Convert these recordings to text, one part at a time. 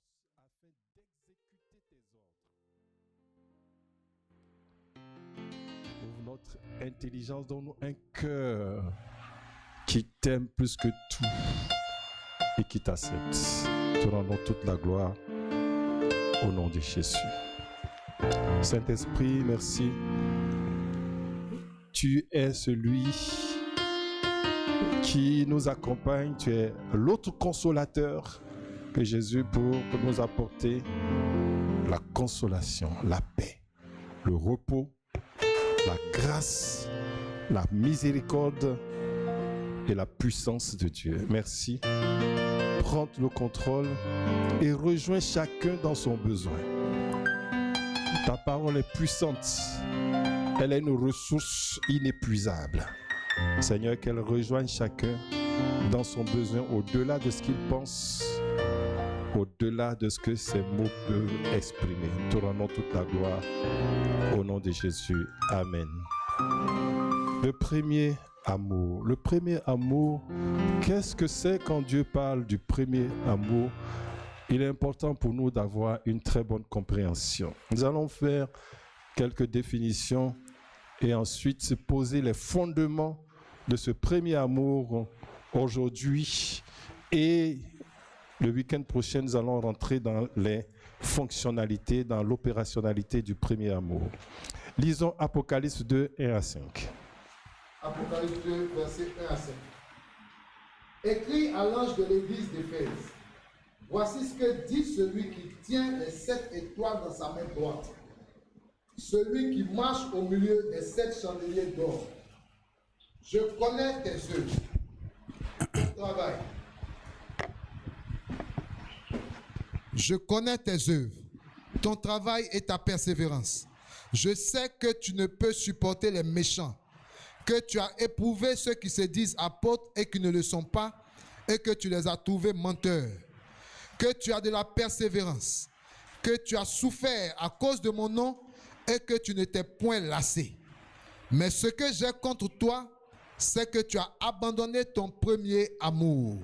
force afin d'exécuter tes ordres. Ouvre notre intelligence, donne-nous un cœur qui t'aime plus que tout et qui t'accepte. Te rendons toute la gloire au nom de Jésus. Saint-Esprit, merci. Tu es celui qui nous accompagne. Tu es l'autre consolateur que Jésus pour nous apporter la consolation, la paix, le repos, la grâce, la miséricorde et la puissance de Dieu. Merci. Prends le contrôle et rejoins chacun dans son besoin. Ta parole est puissante. Elle est une ressource inépuisable. Seigneur, qu'elle rejoigne chacun dans son besoin au-delà de ce qu'il pense, au-delà de ce que ses mots peuvent exprimer. Nous te rendons toute la gloire au nom de Jésus. Amen. Le premier amour. Le premier amour, qu'est-ce que c'est quand Dieu parle du premier amour? Il est important pour nous d'avoir une très bonne compréhension. Nous allons faire quelques définitions et ensuite se poser les fondements de ce premier amour aujourd'hui. Et le week-end prochain, nous allons rentrer dans les fonctionnalités, dans l'opérationnalité du premier amour. Lisons Apocalypse 2, 1 à 5. Apocalypse 2, versets 1 à 5. Écrit à l'ange de l'église d'Éphèse. Voici ce que dit celui qui tient les 7 étoiles dans sa main droite. Celui qui marche au milieu des 7 chandeliers d'or. Je connais tes œuvres, ton travail. Je connais tes œuvres, ton travail et ta persévérance. Je sais que tu ne peux supporter les méchants, que tu as éprouvé ceux qui se disent apôtres et qui ne le sont pas, et que tu les as trouvés menteurs, que tu as de la persévérance, que tu as souffert à cause de mon nom et que tu ne t'es point lassé. Mais ce que j'ai contre toi, c'est que tu as abandonné ton premier amour.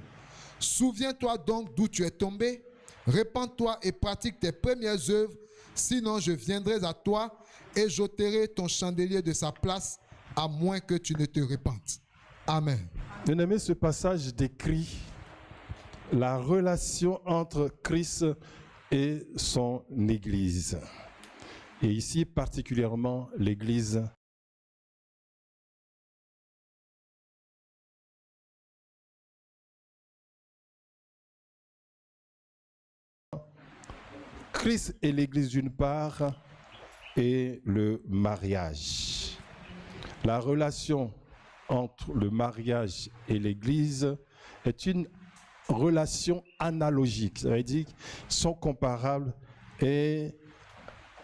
Souviens-toi donc d'où tu es tombé, répands-toi et pratique tes premières œuvres, sinon je viendrai à toi et j'ôterai ton chandelier de sa place, à moins que tu ne te répandes. Amen. Bien-aimé, ce passage décrit la relation entre Christ et son Église. Et ici, particulièrement, l'Église Christ et l'Église d'une part et le mariage. La relation entre le mariage et l'Église est une relation analogique. Ça veut dire qu'ils sont comparables et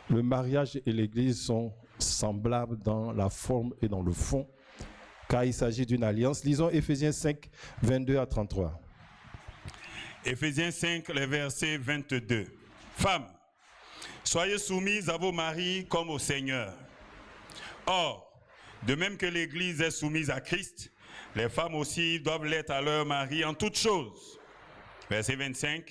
le mariage et l'Église sont semblables dans la forme et dans le fond, car il s'agit d'une alliance. Lisons Éphésiens 5, 22 à 33. Éphésiens 5, les versets 22. Femmes, soyez soumises à vos maris comme au Seigneur. Or, de même que l'Église est soumise à Christ, les femmes aussi doivent l'être à leur mari en toutes choses. Verset 25.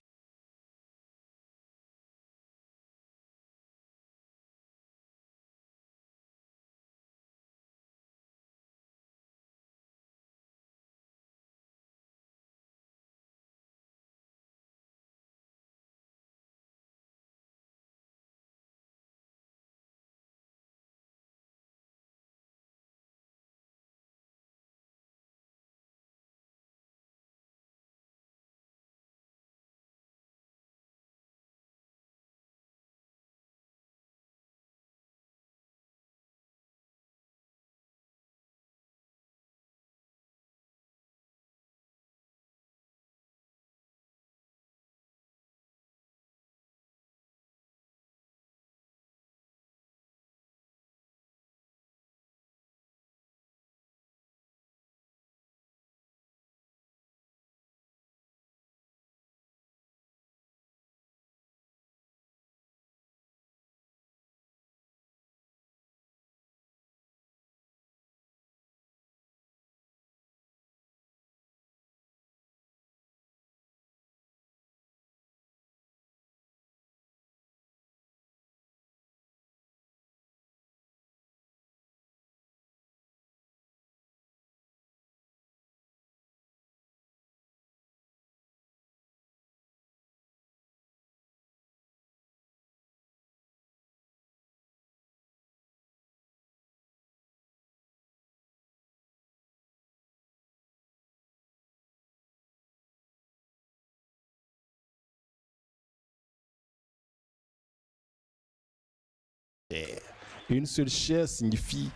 Une seule chair signifie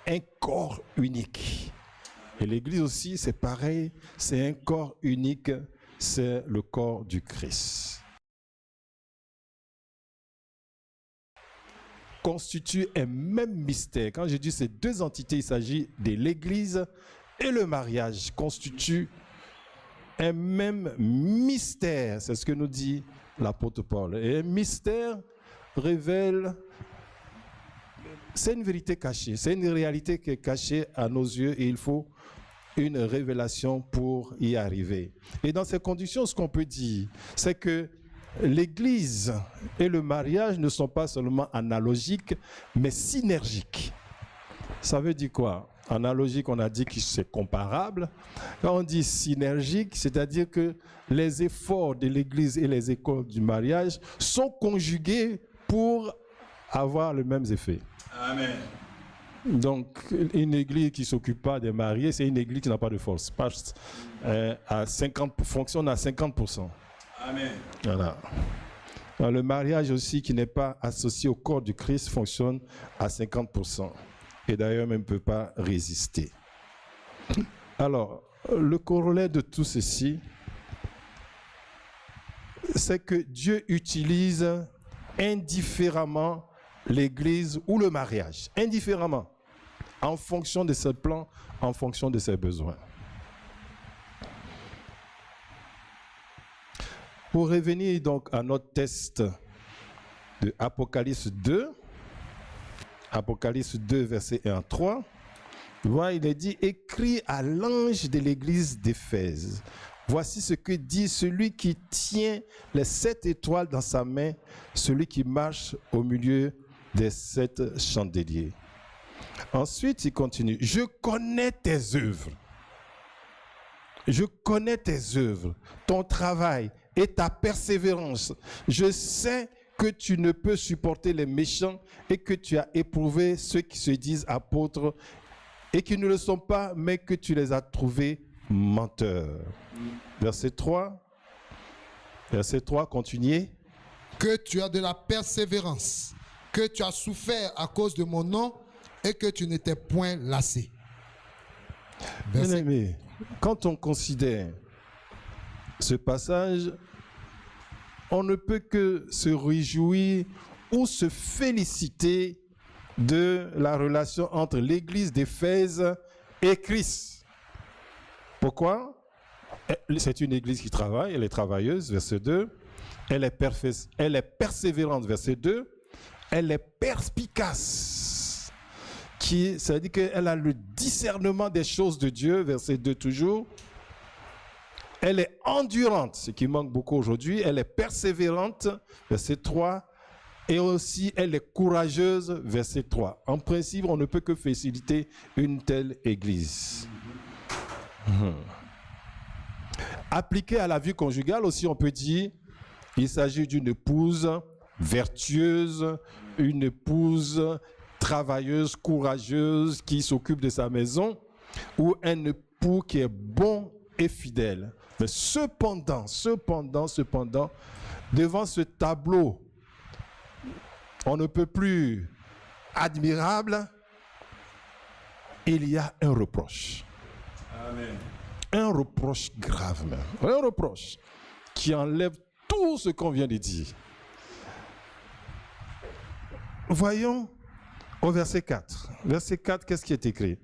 un corps unique. Et l'Église aussi, c'est pareil, c'est un corps unique, c'est le corps du Christ. Constitue un même mystère. Quand je dis ces deux entités, il s'agit de l'Église et le mariage, constituent un même mystère. C'est ce que nous dit l'apôtre Paul. Et un mystère révèle, c'est une vérité cachée, c'est une réalité qui est cachée à nos yeux et il faut une révélation pour y arriver. Et dans ces conditions, ce qu'on peut dire, c'est que l'Église et le mariage ne sont pas seulement analogiques, mais synergiques. Ça veut dire quoi? Analogique, on a dit que c'est comparable. Quand on dit synergique, c'est-à-dire que les efforts de l'Église et les efforts du mariage sont conjugués pour avoir les mêmes effets. Amen. Donc, une église qui ne s'occupe pas des mariés, c'est une église qui n'a pas de force. Fonctionne à 50%. Amen. Voilà. Alors, le mariage aussi, qui n'est pas associé au corps du Christ, fonctionne à 50%. Et d'ailleurs, même ne peut pas résister. Alors, le corollaire de tout ceci, c'est que Dieu utilise indifféremment l'Église ou le mariage, indifféremment, en fonction de ses plans, en fonction de ses besoins. Pour revenir donc à notre texte de Apocalypse 2, Apocalypse 2, versets 1 à 3, voilà, il est dit, écrit à l'ange de l'église d'Éphèse. Voici ce que dit celui qui tient les 7 étoiles dans sa main, celui qui marche au milieu des 7 chandeliers. Ensuite, il continue. Je connais tes œuvres. Je connais tes œuvres, ton travail et ta persévérance. Je sais que tu ne peux supporter les méchants et que tu as éprouvé ceux qui se disent apôtres et qui ne le sont pas, mais que tu les as trouvés menteurs. Verset 3. Verset 3, continuez. Que tu as de la persévérance, que tu as souffert à cause de mon nom et que tu n'étais point lassé. Bien aimé, quand on considère ce passage, on ne peut que se réjouir ou se féliciter de la relation entre l'église d'Éphèse et Christ. Pourquoi? C'est une église qui travaille, elle est travailleuse, verset 2. Elle est persévérante, verset 2. Elle est perspicace. Ça veut dire qu'elle a le discernement des choses de Dieu, verset 2 toujours. Elle est endurante, ce qui manque beaucoup aujourd'hui. Elle est persévérante, verset 3. Et aussi, elle est courageuse, verset 3. En principe, on ne peut que faciliter une telle église. Appliqué à la vie conjugale aussi, on peut dire, il s'agit d'une épouse vertueuse, une épouse travailleuse, courageuse, qui s'occupe de sa maison, ou un époux qui est bon et fidèle. Mais cependant, devant ce tableau, on ne peut plus admirable, il y a un reproche. Amen. Un reproche grave même. Un reproche qui enlève tout ce qu'on vient de dire. Voyons au verset 4. Verset 4, qu'est-ce qui est écrit?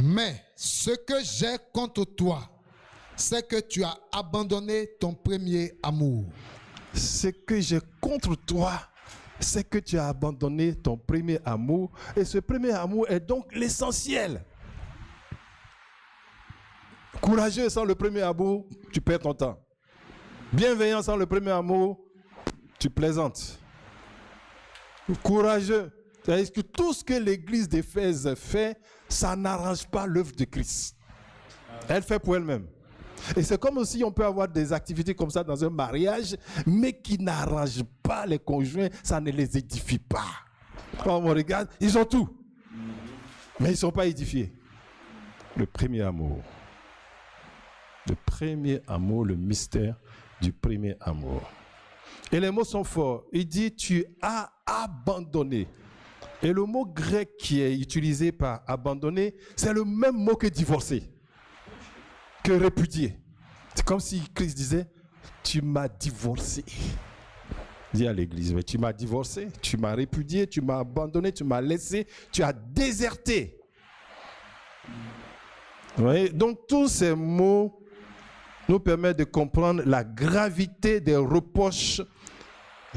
Mais ce que j'ai contre toi, c'est que tu as abandonné ton premier amour. Ce que j'ai contre toi, c'est que tu as abandonné ton premier amour. Et ce premier amour est donc l'essentiel. Courageux sans le premier amour, tu perds ton temps. Bienveillant sans le premier amour, tu plaisantes. Courageux, c'est-à-dire que tout ce que l'église d'Éphèse fait, ça n'arrange pas l'œuvre de Christ. Elle fait pour elle-même. Et c'est comme si on peut avoir des activités comme ça dans un mariage, mais qui n'arrangent pas les conjoints, ça ne les édifie pas. Quand on regarde, ils ont tout, mais ils ne sont pas édifiés. Le premier amour. Le premier amour, le mystère du premier amour. Et les mots sont forts. Il dit, tu as abandonné Et le mot grec qui est utilisé par abandonner, c'est le même mot que divorcer, que répudier. C'est comme si Christ disait, tu m'as divorcé. Dis à l'église, mais tu m'as divorcé, tu m'as répudié, tu m'as abandonné, tu m'as laissé, tu as déserté. Vous voyez? Donc tous ces mots nous permettent de comprendre la gravité des reproches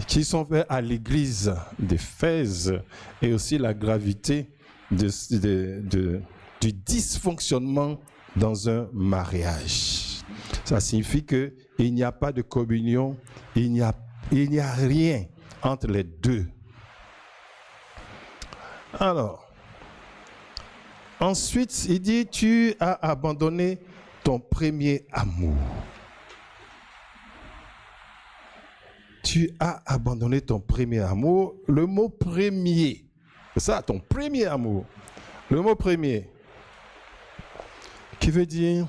qui sont faits à l'église d'Éphèse et aussi la gravité du dysfonctionnement dans un mariage. Ça signifie qu'il n'y a pas de communion, il n'y a rien entre les deux. Alors, ensuite, il dit, tu as abandonné ton premier amour. Tu as abandonné ton premier amour. Le mot premier, c'est ça, ton premier amour. Le mot premier, qui veut dire,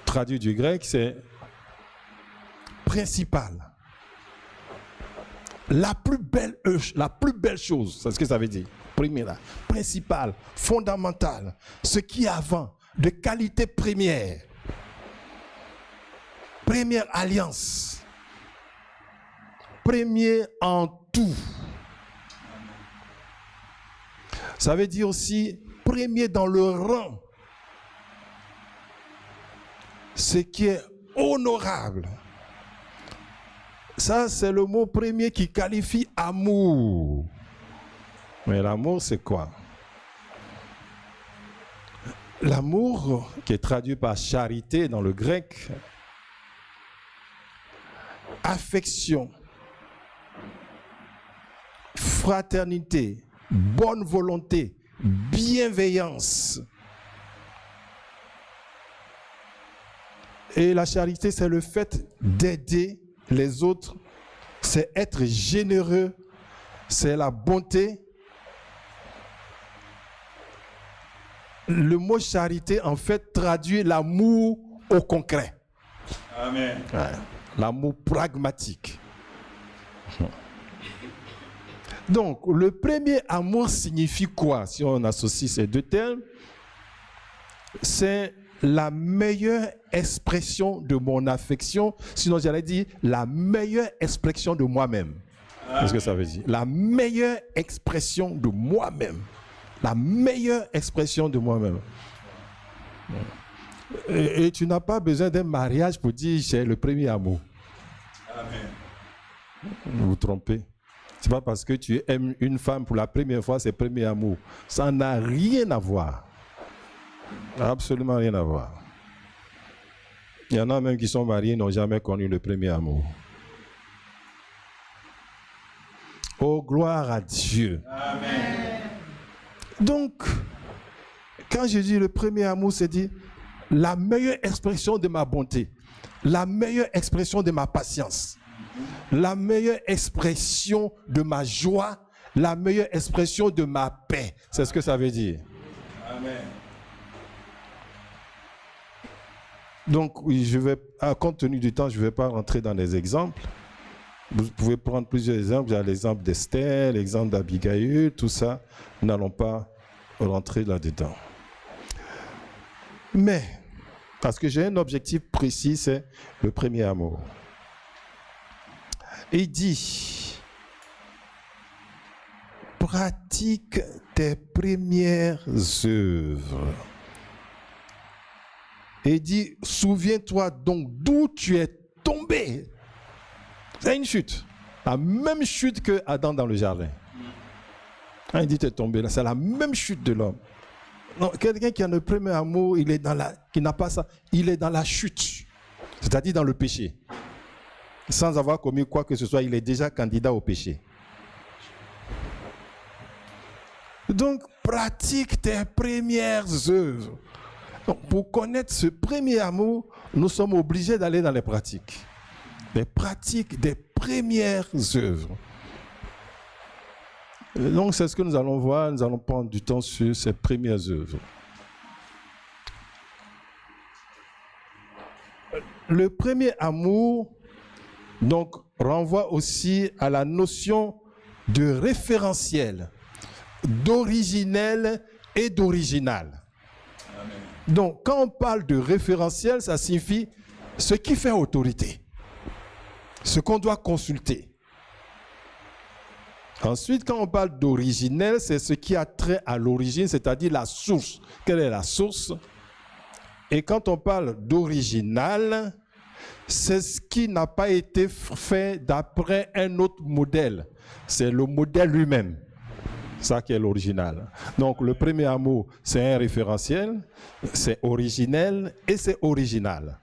traduit du grec, c'est principal. La plus belle chose, c'est ce que ça veut dire. Premier là, principal, fondamental, ce qui est avant, de qualité première. Première alliance. Premier en tout. Ça veut dire aussi premier dans le rang. Ce qui est honorable. Ça, c'est le mot premier qui qualifie amour. Mais l'amour, c'est quoi? L'amour, qui est traduit par charité dans le grec, affection, fraternité, bonne volonté, bienveillance. Et la charité, c'est le fait d'aider les autres, c'est être généreux, c'est la bonté. Le mot charité, en fait, traduit l'amour au concret. Amen. Ouais, l'amour pragmatique. Donc, le premier amour signifie quoi, si on associe ces deux termes? C'est la meilleure expression de mon affection, sinon j'allais dire la meilleure expression de moi-même. Qu'est-ce que ça veut dire? La meilleure expression de moi-même. La meilleure expression de moi-même. Et tu n'as pas besoin d'un mariage pour dire j'ai le premier amour. Amen. Vous vous trompez. C'est pas parce que tu aimes une femme pour la première fois, c'est le premier amour. Ça n'a rien à voir. Absolument rien à voir. Il y en a même qui sont mariés et n'ont jamais connu le premier amour. Oh, gloire à Dieu. Amen. Donc, quand je dis le premier amour, c'est dire la meilleure expression de ma bonté, la meilleure expression de ma patience, la meilleure expression de ma joie, la meilleure expression de ma paix. C'est ce que ça veut dire. Amen. Donc, compte tenu du temps, je ne vais pas rentrer dans les exemples. Vous pouvez prendre plusieurs exemples. Il y a l'exemple d'Esther, l'exemple d'Abigail, tout ça. Nous n'allons pas rentrer là-dedans. Mais, parce que j'ai un objectif précis, c'est le premier amour. Et il dit, pratique tes premières œuvres. Et il dit, souviens-toi donc d'où tu es tombé. C'est une chute. La même chute que Adam dans le jardin. Quand il dit tu es tombé là, c'est la même chute de l'homme. Non, quelqu'un qui a le premier amour, qui n'a pas ça, il est dans la chute. C'est-à-dire dans le péché. Sans avoir commis quoi que ce soit, il est déjà candidat au péché. Donc, pratique tes premières œuvres. Donc, pour connaître ce premier amour, nous sommes obligés d'aller dans les pratiques. Les pratiques des premières œuvres. Et donc, c'est ce que nous allons voir. Nous allons prendre du temps sur ces premières œuvres. Le premier amour, donc, renvoie aussi à la notion de référentiel. d'originel et d'original. Donc, quand on parle de référentiel, ça signifie ce qui fait autorité, ce qu'on doit consulter. Ensuite, quand on parle d'originel, c'est ce qui a trait à l'origine, c'est-à-dire la source. Quelle est la source? Et quand on parle d'original, c'est ce qui n'a pas été fait d'après un autre modèle. C'est le modèle lui-même. Ça qui est l'original. Donc, le premier mot, c'est un référentiel, c'est originel et c'est original.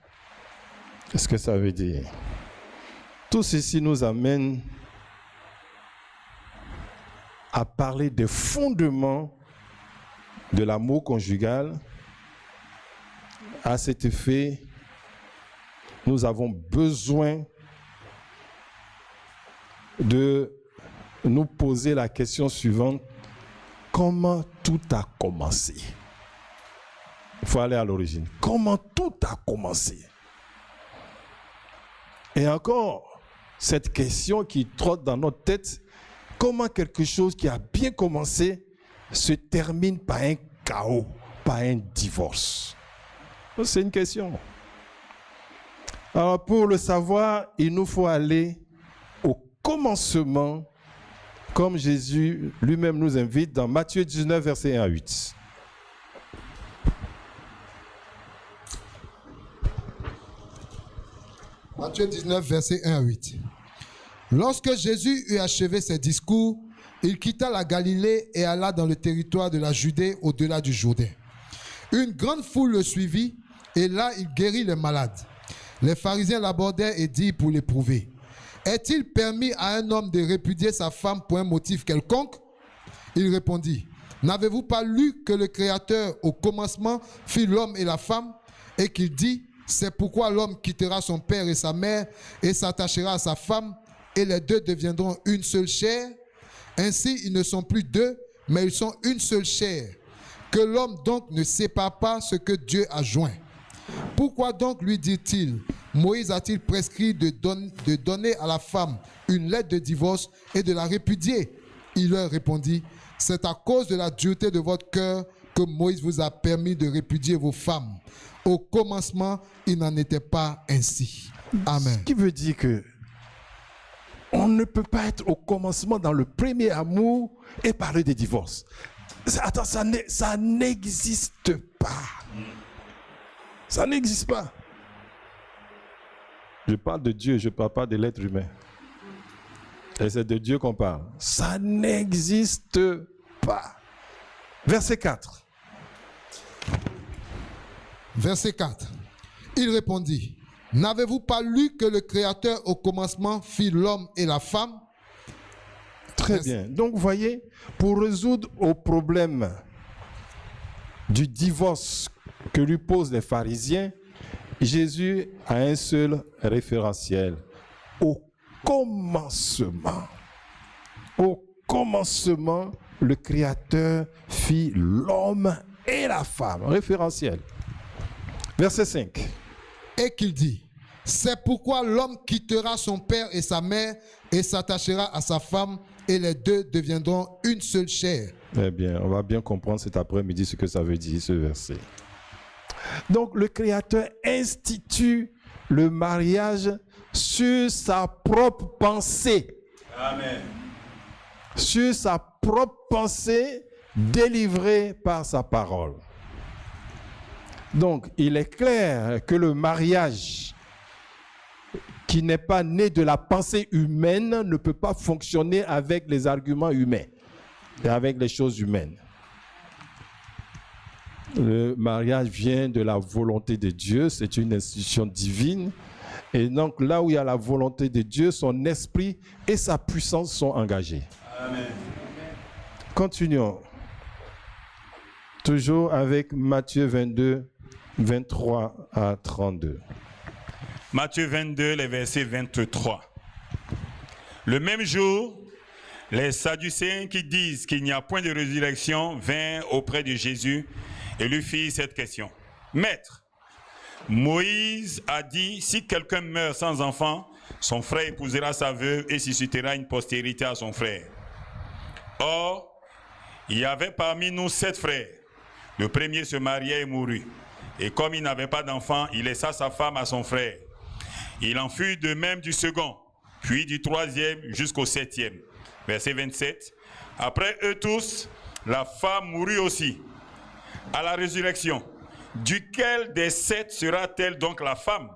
Qu'est-ce que ça veut dire? Tout ceci nous amène à parler des fondements de l'amour conjugal. À cet effet, nous avons besoin de nous poser la question suivante. Comment tout a commencé? Il faut aller à l'origine. Comment tout a commencé? Et encore, cette question qui trotte dans notre tête, comment quelque chose qui a bien commencé se termine par un chaos, par un divorce? C'est une question. Alors, pour le savoir, il nous faut aller au commencement, comme Jésus lui-même nous invite dans Matthieu 19, verset 1 à 8. Matthieu 19, verset 1 à 8. Lorsque Jésus eut achevé ses discours, il quitta la Galilée et alla dans le territoire de la Judée au-delà du Jourdain. Une grande foule le suivit et là il guérit les malades. Les pharisiens l'abordèrent et dirent pour l'éprouver: est-il permis à un homme de répudier sa femme pour un motif quelconque? Il répondit: n'avez-vous pas lu que le Créateur au commencement fit l'homme et la femme, et qu'il dit: c'est pourquoi l'homme quittera son père et sa mère et s'attachera à sa femme, et les deux deviendront une seule chair. Ainsi, ils ne sont plus deux, mais ils sont une seule chair. Que l'homme donc ne sépare pas ce que Dieu a joint. Pourquoi donc, lui dit-il, Moïse a-t-il prescrit de donner à la femme une lettre de divorce et de la répudier? Il leur répondit: c'est à cause de la dureté de votre cœur que Moïse vous a permis de répudier vos femmes. Au commencement, il n'en était pas ainsi. Amen. Ce qui veut dire que on ne peut pas être au commencement dans le premier amour et parler de divorce. Attends, ça n'existe pas. Ça n'existe pas. Je parle de Dieu, je ne parle pas de l'être humain. Et c'est de Dieu qu'on parle. Ça n'existe pas. Verset 4. Verset 4. Il répondit: n'avez-vous pas lu que le Créateur au commencement fit l'homme et la femme? Très bien. Donc, vous voyez, pour résoudre au problème du divorce que lui posent les pharisiens, Jésus a un seul référentiel. Au commencement. Au commencement, le Créateur fit l'homme et la femme. Référentiel. Verset 5. Et qu'il dit: c'est pourquoi l'homme quittera son père et sa mère et s'attachera à sa femme, et les deux deviendront une seule chair. Eh bien, on va bien comprendre cet après-midi ce que ça veut dire, ce verset. Donc, le Créateur institue le mariage sur sa propre pensée. Amen. Sur sa propre pensée délivrée par sa parole. Donc, il est clair que le mariage qui n'est pas né de la pensée humaine ne peut pas fonctionner avec les arguments humains et avec les choses humaines. Le mariage vient de la volonté de Dieu, c'est une institution divine. Et donc, là où il y a la volonté de Dieu, son esprit et sa puissance sont engagés. Amen. Continuons. Toujours avec Matthieu 22, 23 à 32. Matthieu 22, les versets 23. Le même jour, les Sadducéens qui disent qu'il n'y a point de résurrection vinrent auprès de Jésus et lui firent cette question. Maître, Moïse a dit, si quelqu'un meurt sans enfant, son frère épousera sa veuve et suscitera une postérité à son frère. Or, Il y avait parmi nous 7 frères. Le premier se maria et mourut. Et comme il n'avait pas d'enfant, il laissa sa femme à son frère. Il en fut de même du second, puis du troisième jusqu'au 7e. Verset 27. Après eux tous, la femme mourut aussi. À la résurrection, duquel des 7 sera-t-elle donc la femme?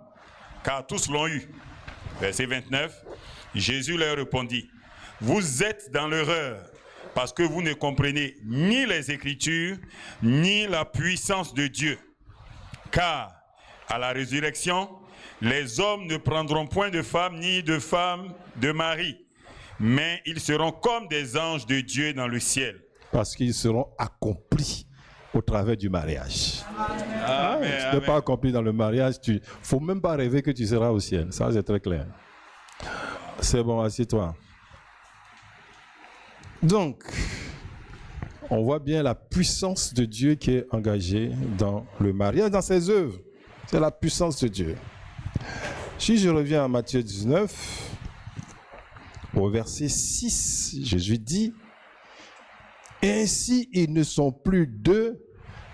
Car tous l'ont eu. Verset 29. Jésus leur répondit, vous êtes dans l'erreur, parce que vous ne comprenez ni les Écritures, ni la puissance de Dieu. Car à la résurrection, les hommes ne prendront point de femme ni de femme de mari, mais ils seront comme des anges de Dieu dans le ciel. Parce qu'ils seront accomplis au travers du mariage. Amen, Tu n'es pas accompli dans le mariage, il ne faut même pas rêver que tu seras au ciel. Ça, c'est très clair. C'est bon, assieds-toi. Donc, on voit bien la puissance de Dieu qui est engagée dans le mariage, dans ses œuvres. C'est la puissance de Dieu. Si je reviens à Matthieu 19, au verset 6, Jésus dit, « Ainsi ils ne sont plus deux,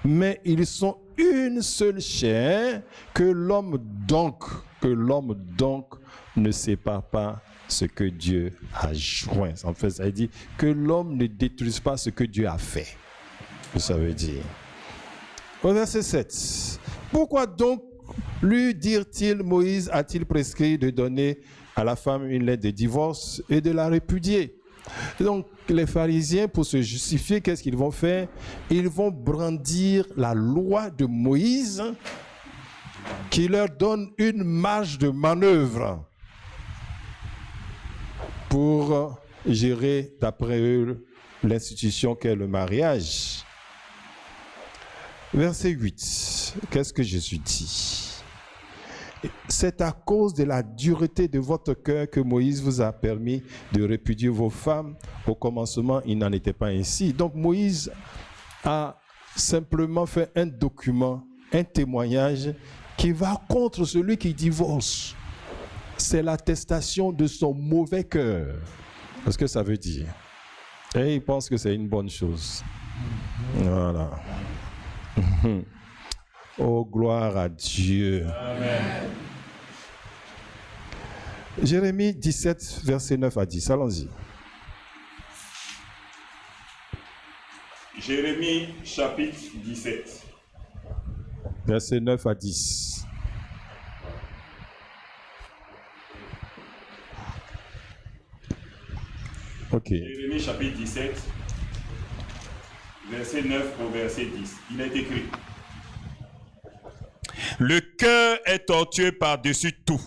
mais ils sont une seule chair, que l'homme donc ne sépare pas ce que Dieu a joint. » En fait, ça veut dire que l'homme ne détruise pas ce que Dieu a fait. Ça veut dire. Au verset 7. Pourquoi donc lui dire-t-il, Moïse a-t-il prescrit de donner à la femme une lettre de divorce et de la répudier? Donc, les pharisiens, pour se justifier, qu'est-ce qu'ils vont faire? Ils vont brandir la loi de Moïse qui leur donne une marge de manœuvre pour gérer, d'après eux, l'institution qu'est le mariage. Verset 8, qu'est-ce que Jésus dit? C'est à cause de la dureté de votre cœur que Moïse vous a permis de répudier vos femmes. Au commencement, il n'en était pas ainsi. Donc Moïse a simplement fait un document, un témoignage qui va contre celui qui divorce. C'est l'attestation de son mauvais cœur. Qu'est-ce que ça veut dire? Et il pense que c'est une bonne chose. Voilà. Oh, gloire à Dieu. Amen. Jérémie 17, verset 9 à 10. Allons-y. Jérémie, chapitre 17. Verset 9 à 10. Ok. Jérémie, chapitre 17, verset 9 au verset 10. Il est écrit. Le cœur est tortueux par-dessus tout.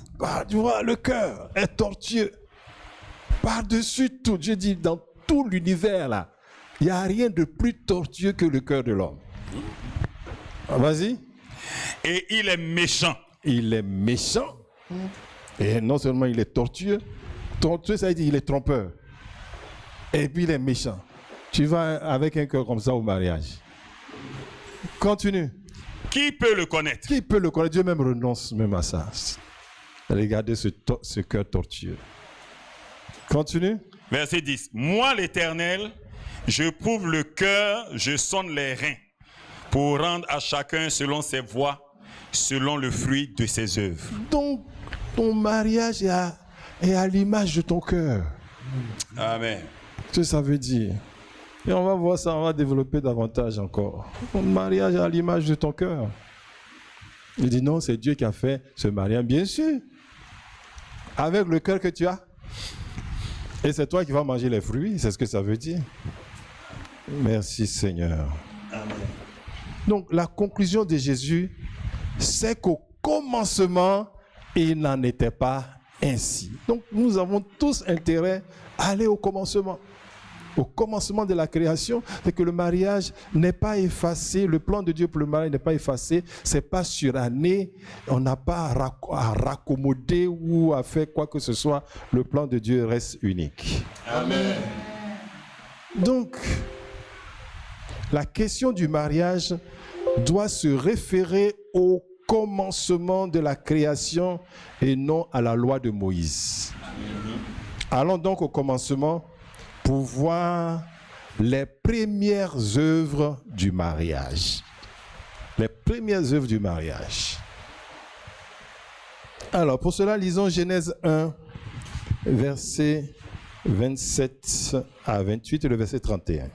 Tu vois, le cœur est tortueux par-dessus tout. Dieu dit, dans tout l'univers, là, il n'y a rien de plus tortueux que le cœur de l'homme. Vas-y. Et il est méchant. Il est méchant. Et non seulement il est tortueux, tortueux, ça veut dire qu'il est trompeur. Et puis il est méchant. Tu vas avec un cœur comme ça au mariage. Continue. Qui peut le connaître? Qui peut le connaître? Dieu même renonce même à ça. Regardez ce cœur tortueux. Continue. Verset 10. Moi, l'Éternel, je prouve le cœur, je sonde les reins, pour rendre à chacun selon ses voies, selon le fruit de ses œuvres. Donc, ton mariage est à l'image de ton cœur. Amen. Ce que ça veut dire. Et on va voir ça, on va développer davantage encore. Ton mariage est à l'image de ton cœur. Il dit non, c'est Dieu qui a fait ce mariage. Bien sûr. Avec le cœur que tu as. Et c'est toi qui vas manger les fruits. C'est ce que ça veut dire. Merci Seigneur. Amen. Donc la conclusion de Jésus, c'est qu'au commencement, il n'en était pas ainsi. Donc nous avons tous intérêt à aller au commencement. Au commencement de la création, c'est que le mariage n'est pas effacé, le plan de Dieu pour le mariage n'est pas effacé, c'est pas suranné, on n'a pas à raccommoder ou à faire quoi que ce soit, le plan de Dieu reste unique. Amen. Donc, la question du mariage doit se référer au commencement de la création et non à la loi de Moïse. Allons donc au commencement pour voir les premières œuvres du mariage. Les premières œuvres du mariage. Alors, pour cela, lisons Genèse 1, versets 27 à 28 et le verset 31.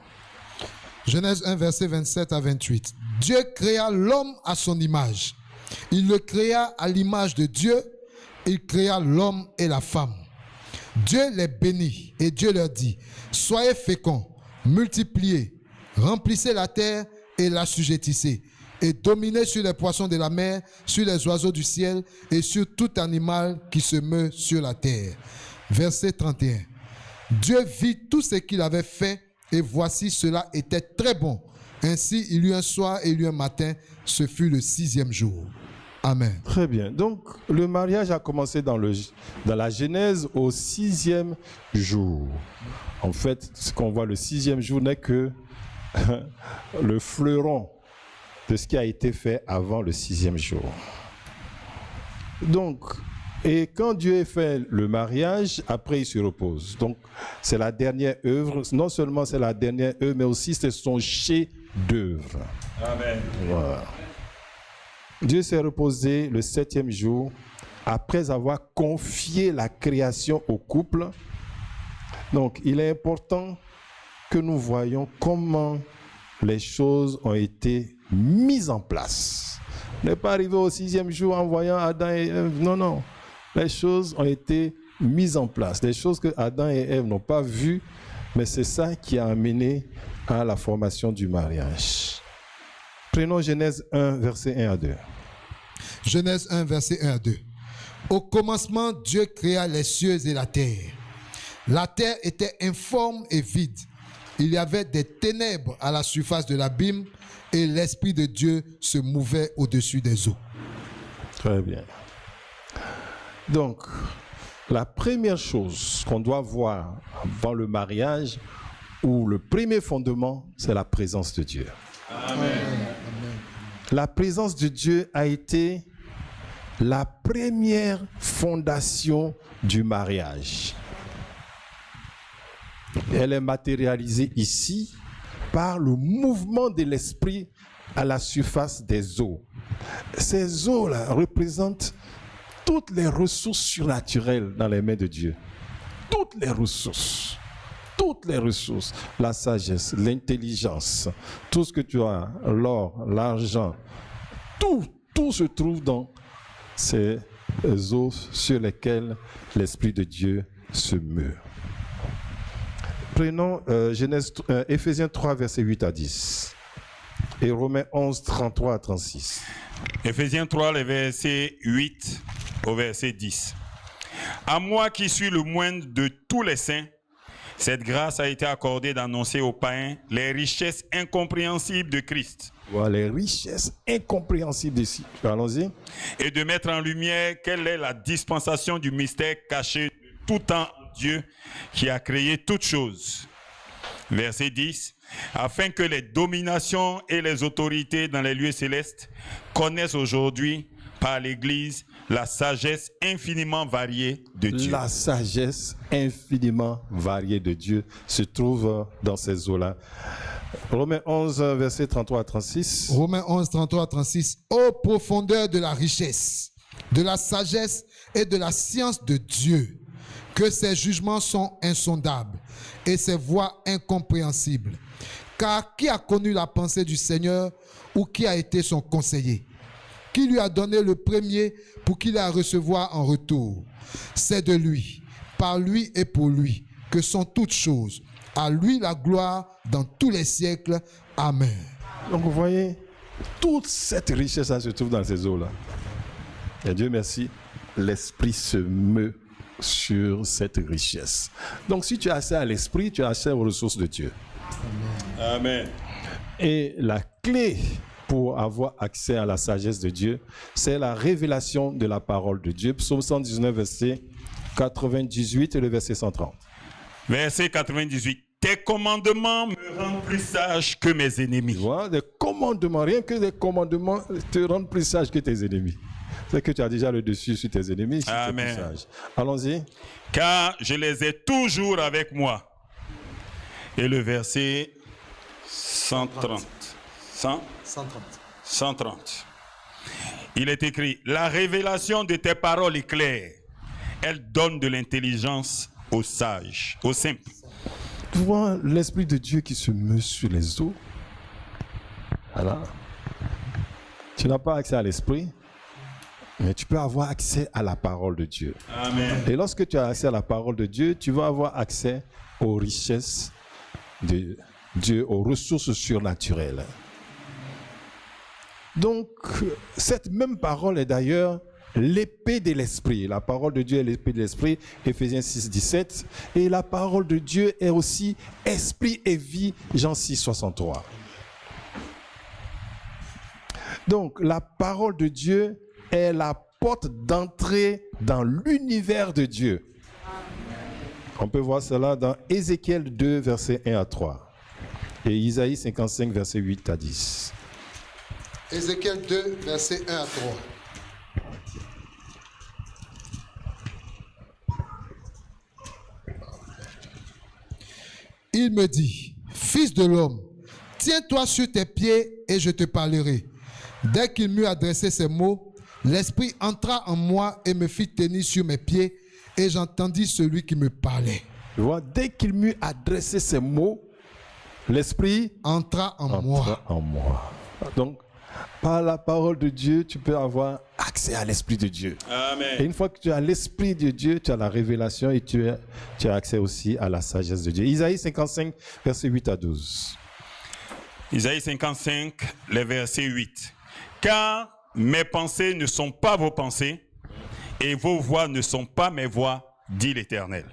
Genèse 1, verset 27 à 28. Dieu créa l'homme à son image. Il le créa à l'image de Dieu. Il créa l'homme et la femme. Dieu les bénit et Dieu leur dit, soyez féconds, multipliez, remplissez la terre et l'assujettissez, et dominez sur les poissons de la mer, sur les oiseaux du ciel et sur tout animal qui se meut sur la terre. Verset 31. Dieu vit tout ce qu'il avait fait et voici cela était très bon. Ainsi il y eut un soir et il y eut un matin, ce fut le 6e jour. Amen. Très bien. Donc, le mariage a commencé dans la Genèse au 6e jour. En fait, ce qu'on voit le 6e jour n'est que le fleuron de ce qui a été fait avant le 6e jour. Donc, et quand Dieu a fait le mariage, après il se repose. Donc, c'est la dernière œuvre. Non seulement c'est la dernière œuvre, mais aussi c'est son chef-d'œuvre. Amen. Voilà. Dieu s'est reposé le 7e jour après avoir confié la création au couple. Donc, il est important que nous voyions comment les choses ont été mises en place. On n'est pas arrivé au 6e jour en voyant Adam et Ève. Non, non. Les choses ont été mises en place. Des choses que Adam et Ève n'ont pas vues, mais c'est ça qui a amené à la formation du mariage. Prenons Genèse 1, verset 1 à 2. Genèse 1, verset 1 à 2. Au commencement, Dieu créa les cieux et la terre. La terre était informe et vide. Il y avait des ténèbres à la surface de l'abîme et l'Esprit de Dieu se mouvait au-dessus des eaux. Très bien. Donc, la première chose qu'on doit voir avant le mariage, ou le premier fondement, c'est la présence de Dieu. Amen. La présence de Dieu a été la première fondation du mariage. Elle est matérialisée ici par le mouvement de l'esprit à la surface des eaux. Ces eaux-là représentent toutes les ressources surnaturelles dans les mains de Dieu. Toutes les ressources. Toutes les ressources. La sagesse, l'intelligence, tout ce que tu as, l'or, l'argent, tout se trouve dans ces eaux sur lesquelles l'Esprit de Dieu se meut. Prenons Éphésiens 3, versets 8 à 10 et Romains 11, 33 à 36. Éphésiens 3, les versets 8 au verset 10. À moi qui suis le moindre de tous les saints, cette grâce a été accordée d'annoncer aux païens les richesses incompréhensibles de Christ. Voilà les richesses incompréhensibles ici. Allons-y. Et de mettre en lumière quelle est la dispensation du mystère caché de tout temps en Dieu qui a créé toutes choses. Verset 10. Afin que les dominations et les autorités dans les lieux célestes connaissent aujourd'hui par l'Église la sagesse infiniment variée de Dieu. La sagesse infiniment variée de Dieu se trouve dans ces eaux-là. Romains 11, versets 33 à 36. Romains 11, 33 à 36. Ô profondeur de la richesse, de la sagesse et de la science de Dieu, que ses jugements sont insondables et ses voies incompréhensibles. Car qui a connu la pensée du Seigneur ou qui a été son conseiller? Qui lui a donné le premier pour qu'il ait à recevoir en retour? C'est de lui, par lui et pour lui, que sont toutes choses. À lui la gloire dans tous les siècles. Amen. Donc vous voyez, toute cette richesse se trouve dans ces eaux-là. Et Dieu merci, l'Esprit se meut sur cette richesse. Donc si tu as accès à l'Esprit, tu as accès aux ressources de Dieu. Amen. Et la clé pour avoir accès à la sagesse de Dieu, c'est la révélation de la parole de Dieu. Psaume 119, verset 98 et le verset 130. Verset 98. Tes commandements me rendent plus sage que mes ennemis. Tu vois, des commandements, rien que des commandements te rendent plus sage que tes ennemis. C'est que tu as déjà le dessus sur tes ennemis. Si Amen. tu es plus sage. Allons-y. Car je les ai toujours avec moi. Et le verset 130. 100? 130. 130. Il est écrit, la révélation de tes paroles est claire. Elle donne de l'intelligence aux sages, aux simples. Tu vois l'Esprit de Dieu qui se meut sur les eaux. Voilà. Tu n'as pas accès à l'Esprit, mais tu peux avoir accès à la parole de Dieu. Amen. Et lorsque tu as accès à la parole de Dieu, tu vas avoir accès aux richesses de Dieu, aux ressources surnaturelles. Donc, cette même parole est d'ailleurs l'épée de l'esprit. La parole de Dieu est l'épée de l'esprit, Éphésiens 6, 17. Et la parole de Dieu est aussi esprit et vie, Jean 6, 63. Donc, la parole de Dieu est la porte d'entrée dans l'univers de Dieu. On peut voir cela dans Ézéchiel 2, versets 1 à 3. Et Isaïe 55, versets 8 à 10. Ézéchiel 2, versets 1 à 3. Il me dit, fils de l'homme, tiens-toi sur tes pieds et je te parlerai. Dès qu'il m'eut adressé ces mots, l'Esprit entra en moi et me fit tenir sur mes pieds et j'entendis celui qui me parlait. Tu vois, dès qu'il m'eut adressé ces mots, l'Esprit Entra en moi. en moi. Donc, par la parole de Dieu, tu peux avoir accès à l'Esprit de Dieu. Amen. Et une fois que tu as l'Esprit de Dieu, tu as la révélation et tu as accès aussi à la sagesse de Dieu. Isaïe 55, versets 8 à 12. Isaïe 55, les versets 8. Car mes pensées ne sont pas vos pensées et vos voix ne sont pas mes voix, dit l'Éternel.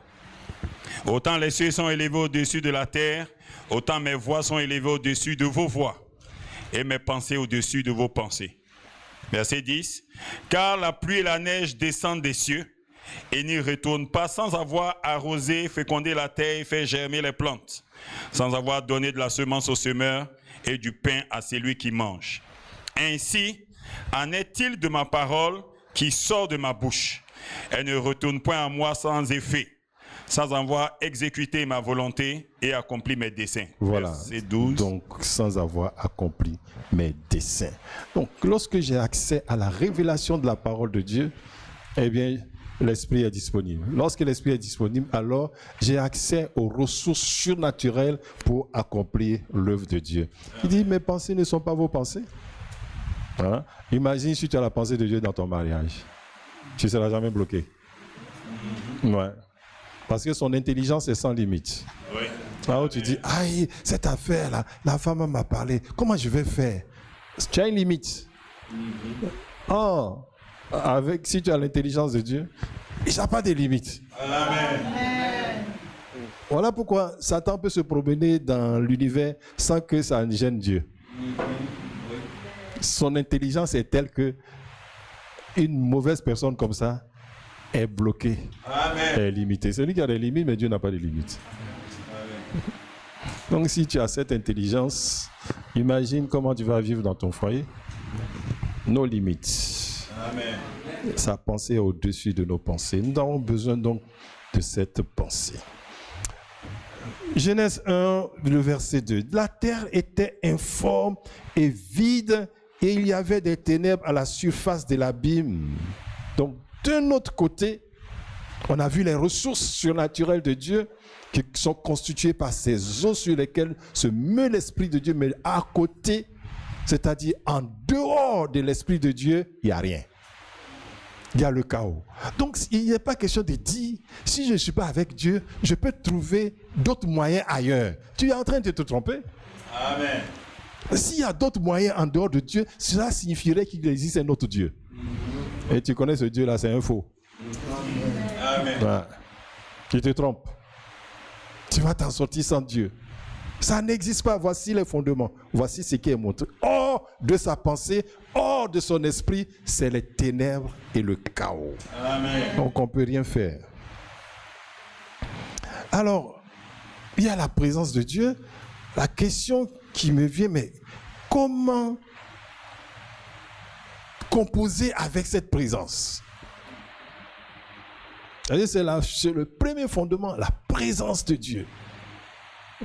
Autant les cieux sont élevés au-dessus de la terre, autant mes voix sont élevées au-dessus de vos voix et mes pensées au-dessus de vos pensées. Verset 10. Car la pluie et la neige descendent des cieux et n'y retournent pas sans avoir arrosé, fécondé la terre et fait germer les plantes, sans avoir donné de la semence au semeur et du pain à celui qui mange. Ainsi en est-il de ma parole qui sort de ma bouche. Elle ne retourne point à moi sans effet, sans avoir exécuté ma volonté et accompli mes desseins. Voilà. Verset 12. Donc, sans avoir accompli mes desseins. Donc, lorsque j'ai accès à la révélation de la parole de Dieu, eh bien, l'Esprit est disponible. Lorsque l'Esprit est disponible, alors j'ai accès aux ressources surnaturelles pour accomplir l'œuvre de Dieu. Il dit, mes pensées ne sont pas vos pensées. Hein? Imagine si tu as la pensée de Dieu dans ton mariage. Tu ne seras jamais bloqué. Ouais. Parce que son intelligence est sans limite. Oui. Alors tu dis, aïe, cette affaire-là, la femme m'a parlé, comment je vais faire? Tu as une limite. Oh, si tu as l'intelligence de Dieu, il n'y a pas de limite. Amen. Voilà pourquoi Satan peut se promener dans l'univers sans que ça ne gêne Dieu. Son intelligence est telle que une mauvaise personne comme ça est bloquée, est limitée. Celui qui a des limites, mais Dieu n'a pas de limites. Donc si tu as cette intelligence, imagine comment tu vas vivre dans ton foyer. Nos limites. Amen. Sa pensée est au-dessus de nos pensées. Nous avons besoin donc de cette pensée. Genèse 1, le verset 2. La terre était informe et vide et il y avait des ténèbres à la surface de l'abîme. Donc, d'un autre côté, on a vu les ressources surnaturelles de Dieu qui sont constituées par ces eaux sur lesquelles se meut l'Esprit de Dieu, mais à côté, c'est-à-dire en dehors de l'Esprit de Dieu, il n'y a rien. Il y a le chaos. Donc, il n'est pas question de dire, si je ne suis pas avec Dieu, je peux trouver d'autres moyens ailleurs. Tu es en train de te tromper. Amen. S'il y a d'autres moyens en dehors de Dieu, cela signifierait qu'il existe un autre Dieu. Et tu connais ce Dieu-là, c'est un faux. Amen. Ouais. Tu te trompes. Tu vas t'en sortir sans Dieu. Ça n'existe pas. Voici les fondements. Voici ce qui est montré. Hors de sa pensée, hors de son esprit, c'est les ténèbres et le chaos. Amen. Donc on ne peut rien faire. Alors, il y a la présence de Dieu. La question qui me vient, mais comment composer avec cette présence? C'est le premier fondement, la présence de Dieu.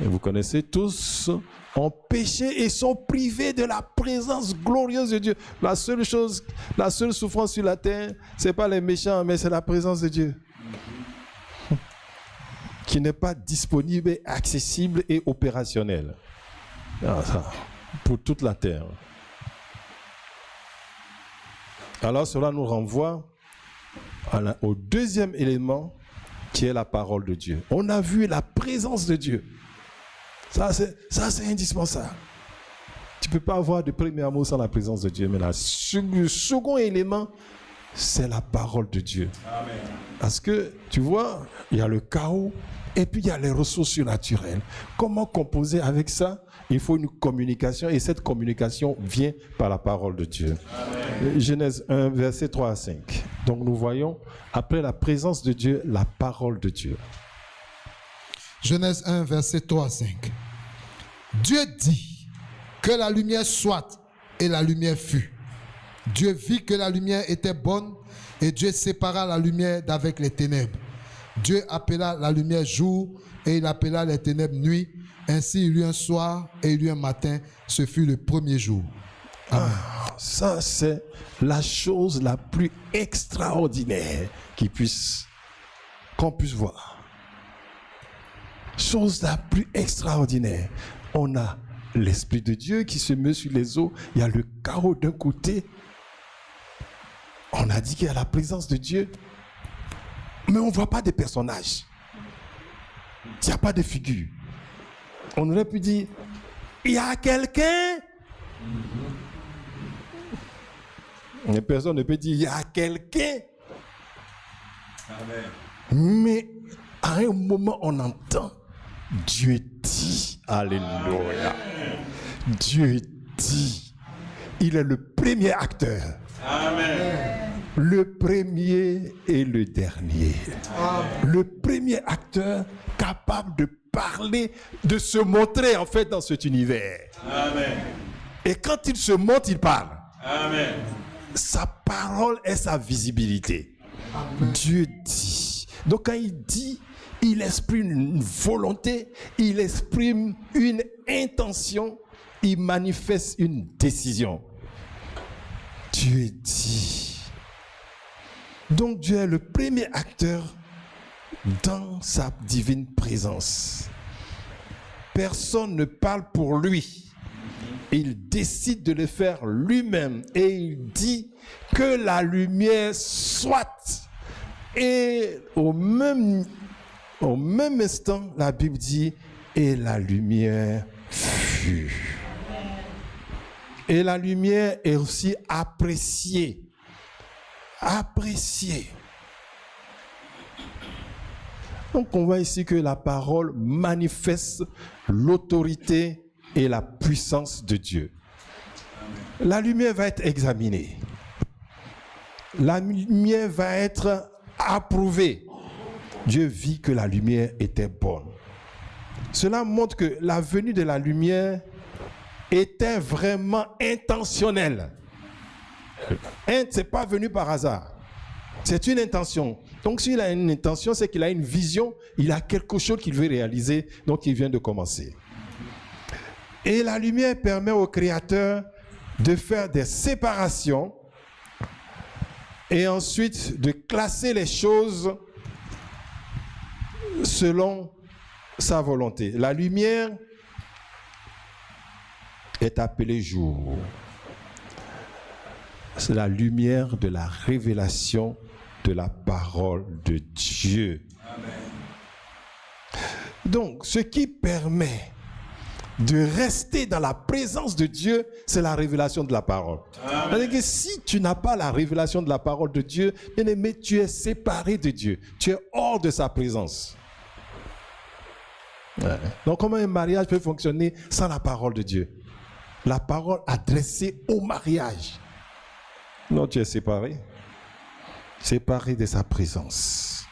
Et vous connaissez tous, ont péché et sont privés de la présence glorieuse de Dieu. La seule souffrance sur la terre, ce n'est pas les méchants, mais c'est la présence de Dieu. Qui n'est pas disponible, accessible et opérationnelle. Pour toute la terre. Alors cela nous renvoie au deuxième élément qui est la parole de Dieu. On a vu la présence de Dieu. Ça c'est indispensable. Tu ne peux pas avoir de premier amour sans la présence de Dieu. Mais le second élément, c'est la parole de Dieu. Amen. Parce que, tu vois, il y a le chaos et puis il y a les ressources surnaturelles. Comment composer avec ça? Il faut une communication et cette communication vient par la parole de Dieu. Amen. Genèse 1, versets 3 à 5. Donc nous voyons, après la présence de Dieu, la parole de Dieu. Genèse 1, verset 3 à 5. Dieu dit que la lumière soit et la lumière fut. Dieu vit que la lumière était bonne et Dieu sépara la lumière d'avec les ténèbres. Dieu appela la lumière jour et il appela les ténèbres nuit. Ainsi il y eut un soir et il y eut un matin. Ce fut le premier jour. Amen. Ça c'est la chose la plus extraordinaire qu'on puisse voir. Chose la plus extraordinaire. On a l'Esprit de Dieu qui se met sur les eaux. Il y a le chaos d'un côté. On a dit qu'il y a la présence de Dieu. Mais on ne voit pas de personnages. Il n'y a pas de figure. On aurait pu dire, il y a quelqu'un. Mais personne ne peut dire, il y a quelqu'un. Amen. Mais à un moment, on entend Dieu dit. Alléluia. Dieu dit. Il est le premier acteur. Amen. Le premier et le dernier. Amen. Le premier acteur capable de parler, de se montrer en fait dans cet univers. Amen. Et quand il se montre, il parle. Amen. Sa parole est sa visibilité. Amen. Dieu dit. Donc quand il dit, il exprime une volonté, il exprime une intention, il manifeste une décision. Dieu dit. Donc Dieu est le premier acteur dans sa divine présence. Personne ne parle pour lui. Il décide de le faire lui-même et il dit que la lumière soit. Et au même instant, la Bible dit et la lumière fut. Et la lumière est aussi appréciée. Appréciée. Donc on voit ici que la parole manifeste l'autorité et la puissance de Dieu. La lumière va être examinée. La lumière va être approuvée. Dieu vit que la lumière était bonne. Cela montre que la venue de la lumière était vraiment intentionnelle. Ce n'est pas venu par hasard. C'est une intention. Donc s'il a une intention, c'est qu'il a une vision, il a quelque chose qu'il veut réaliser, donc il vient de commencer. Et la lumière permet au Créateur de faire des séparations et ensuite de classer les choses selon sa volonté. La lumière est appelée jour. C'est la lumière de la révélation de la parole de Dieu. Amen. Donc, ce qui permet de rester dans la présence de Dieu, c'est la révélation de la parole. C'est-à-dire que si tu n'as pas la révélation de la parole de Dieu, bien-aimé, tu es séparé de Dieu. Tu es hors de sa présence. Ouais. Donc, comment un mariage peut fonctionner sans la parole de Dieu? La parole adressée au mariage. Non, tu es séparé. Séparé de sa présence.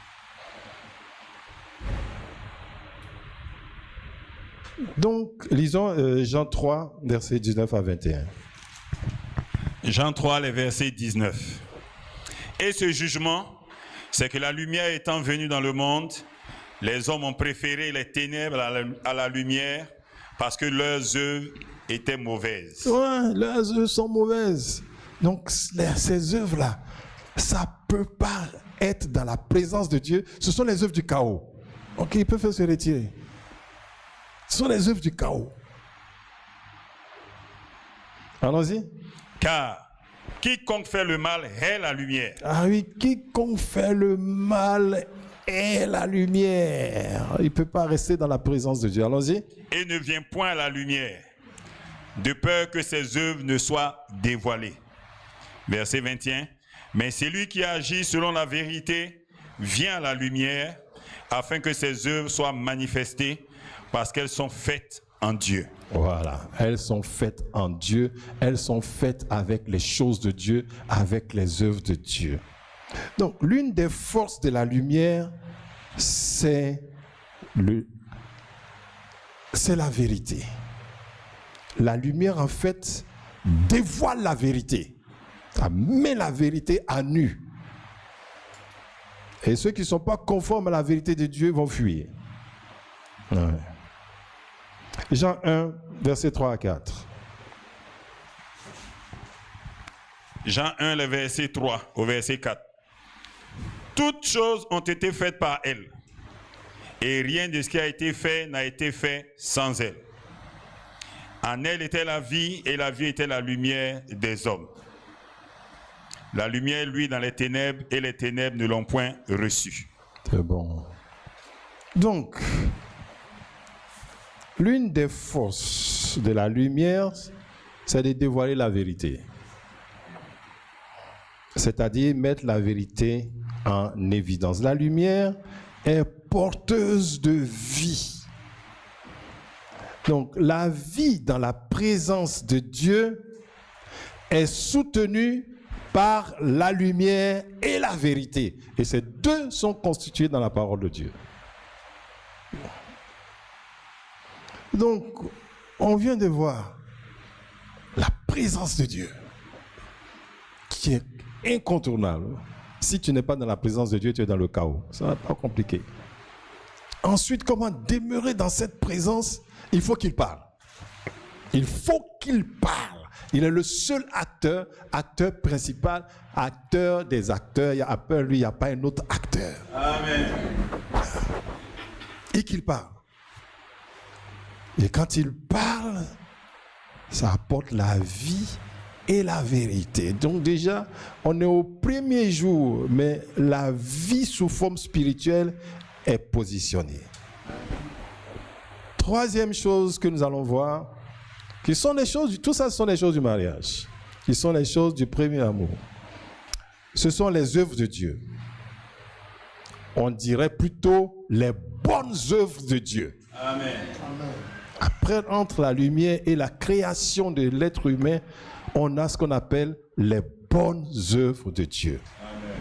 Donc, lisons Jean 3, versets 19 à 21. Jean 3, les versets 19. Et ce jugement, c'est que la lumière étant venue dans le monde, Les hommes ont préféré les ténèbres à la lumière parce que leurs œuvres étaient mauvaises. Ouais, leurs œuvres sont mauvaises. Donc, ces œuvres-là, ça ne peut pas être dans la présence de Dieu. Ce sont les œuvres du chaos. Ok, ils peuvent se retirer. Ce sont les œuvres du chaos. Allons-y. Car quiconque fait le mal hait la lumière. Ah oui, quiconque fait le mal est la lumière. Il ne peut pas rester dans la présence de Dieu. Allons-y. Et ne vient point à la lumière, de peur que ses œuvres ne soient dévoilées. Verset 21. Mais celui qui agit selon la vérité vient à la lumière, afin que ses œuvres soient manifestées, parce qu'elles sont faites en Dieu. Voilà, elles sont faites en Dieu, elles sont faites avec les choses de Dieu, avec les œuvres de Dieu. Donc, l'une des forces de la lumière, c'est la vérité. La lumière, en fait, dévoile la vérité. Ça met la vérité à nu. Et ceux qui ne sont pas conformes à la vérité de Dieu vont fuir. Ouais. Jean 1, versets 3 à 4. Jean 1, le verset 3 au verset 4. Toutes choses ont été faites par elle, et rien de ce qui a été fait n'a été fait sans elle. En elle était la vie, et la vie était la lumière des hommes. La lumière, lui, dans les ténèbres, et les ténèbres ne l'ont point reçue. C'est bon. Donc, l'une des forces de la lumière, c'est de dévoiler la vérité. C'est-à-dire mettre la vérité en évidence. La lumière est porteuse de vie. Donc, la vie dans la présence de Dieu est soutenue par la lumière et la vérité. Et ces deux sont constitués dans la parole de Dieu. Donc, on vient de voir la présence de Dieu, qui est incontournable. Si tu n'es pas dans la présence de Dieu, tu es dans le chaos. Ça va pas compliqué. Ensuite, comment demeurer dans cette présence? Il faut qu'il parle. Il faut qu'il parle. Il est le seul acteur principal, acteur des acteurs. Après lui, il n'y a pas un autre acteur. Amen. Et qu'il parle. Et quand il parle, ça apporte la vie et la vérité. Donc déjà, on est au premier jour, mais la vie sous forme spirituelle est positionnée. Troisième chose que nous allons voir, qui sont les choses, tout ça sont les choses du mariage, qui sont les choses du premier amour. Ce sont les œuvres de Dieu. On dirait plutôt les bonnes œuvres de Dieu. Amen. Après, entre la lumière et la création de l'être humain, on a ce qu'on appelle les bonnes œuvres de Dieu. Amen.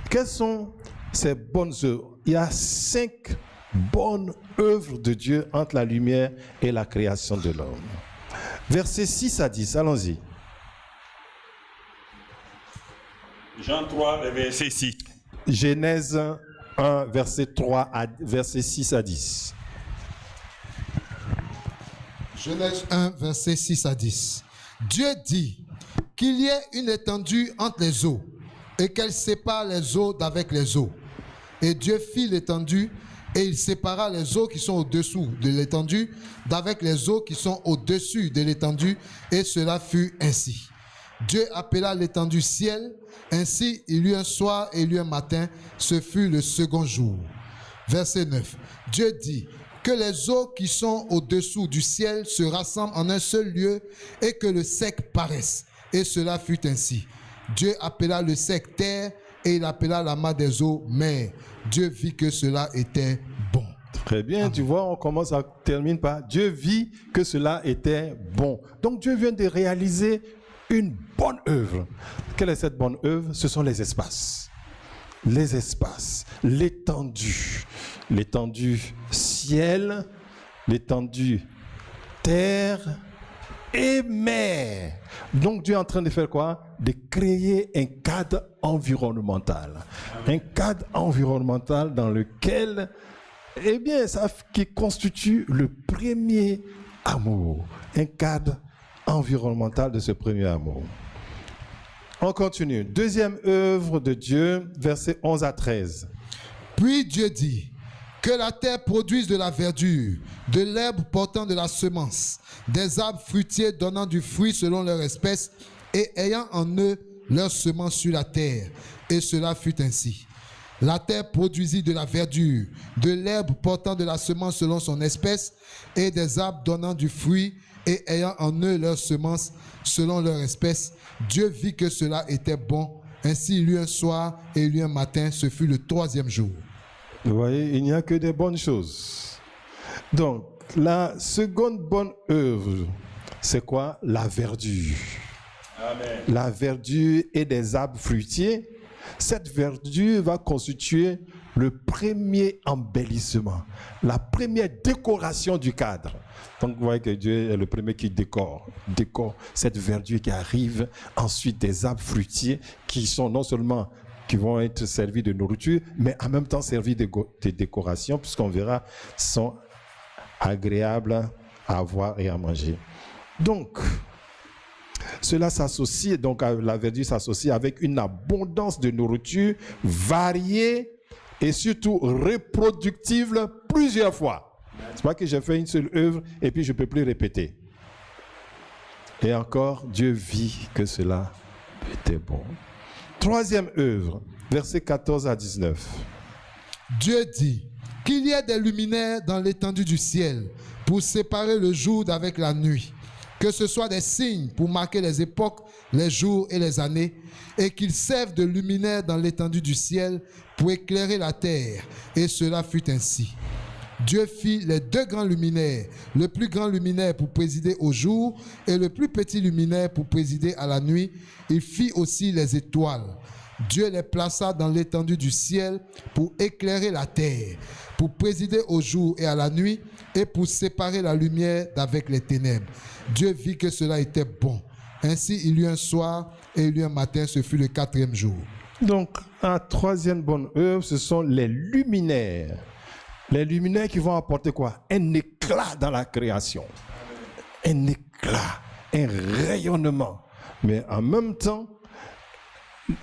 Quelles sont ces bonnes œuvres? Il y a 5 bonnes œuvres de Dieu entre la lumière et la création de l'homme. Versets 6 à 10, allons-y. Jean 3, le verset 6. Genèse 1, verset 6 à 10. Genèse 1, verset 6 à 10. Dieu dit qu'il y ait une étendue entre les eaux et qu'elle sépare les eaux d'avec les eaux. Et Dieu fit l'étendue et il sépara les eaux qui sont au-dessous de l'étendue d'avec les eaux qui sont au-dessus de l'étendue, et cela fut ainsi. Dieu appela l'étendue ciel. Ainsi, il y eut un soir et il y eut un matin. Ce fut le second jour. Verset 9. Dieu dit que les eaux qui sont au-dessous du ciel se rassemblent en un seul lieu et que le sec paraisse. Et cela fut ainsi. Dieu appela le sec terre et il appela la main des eaux mer. Dieu vit que cela était bon. Très bien, amen. Tu vois, on commence à terminer par Dieu vit que cela était bon. Donc Dieu vient de réaliser une bonne œuvre. Quelle est cette bonne œuvre? Ce sont les espaces. Les espaces, l'étendue ciel, l'étendue terre aimait. Donc Dieu est en train de faire quoi? De créer un cadre environnemental. Un cadre environnemental dans lequel, eh bien, ça qui constitue le premier amour. Un cadre environnemental de ce premier amour. On continue. Deuxième œuvre de Dieu, versets 11 à 13. Puis Dieu dit, que la terre produise de la verdure, de l'herbe portant de la semence, des arbres fruitiers donnant du fruit selon leur espèce et ayant en eux leur semence sur la terre. Et cela fut ainsi. La terre produisit de la verdure, de l'herbe portant de la semence selon son espèce et des arbres donnant du fruit et ayant en eux leur semence selon leur espèce. Dieu vit que cela était bon. Ainsi il y eut un soir et il y eut un matin. Ce fut le troisième jour. Vous voyez, il n'y a que des bonnes choses. Donc, la seconde bonne œuvre, c'est quoi? La verdure. Amen. La verdure et des arbres fruitiers. Cette verdure va constituer le premier embellissement, la première décoration du cadre. Donc, vous voyez que Dieu est le premier qui décore cette verdure qui arrive. Ensuite, des arbres fruitiers qui sont non seulement qui vont être servis de nourriture, mais en même temps servis de décoration, puisqu'on verra, sont agréables à voir et à manger. Donc, cela s'associe, donc la verdure s'associe avec une abondance de nourriture variée et surtout reproductible plusieurs fois. C'est pas que j'ai fait une seule œuvre et puis je ne peux plus répéter. Et encore, Dieu vit que cela était bon. Troisième œuvre, versets 14 à 19. Dieu dit qu'il y ait des luminaires dans l'étendue du ciel pour séparer le jour d'avec la nuit, que ce soit des signes pour marquer les époques, les jours et les années, et qu'ils servent de luminaires dans l'étendue du ciel pour éclairer la terre. Et cela fut ainsi. Dieu fit les deux grands luminaires, le plus grand luminaire pour présider au jour et le plus petit luminaire pour présider à la nuit. Il fit aussi les étoiles. Dieu les plaça dans l'étendue du ciel pour éclairer la terre, pour présider au jour et à la nuit et pour séparer la lumière d'avec les ténèbres. Dieu vit que cela était bon. Ainsi il y eut un soir et il y eut un matin, ce fut le quatrième jour. Donc, la troisième bonne œuvre, ce sont les luminaires. Les luminaires qui vont apporter quoi? Un éclat dans la création. Un éclat, un rayonnement. Mais en même temps,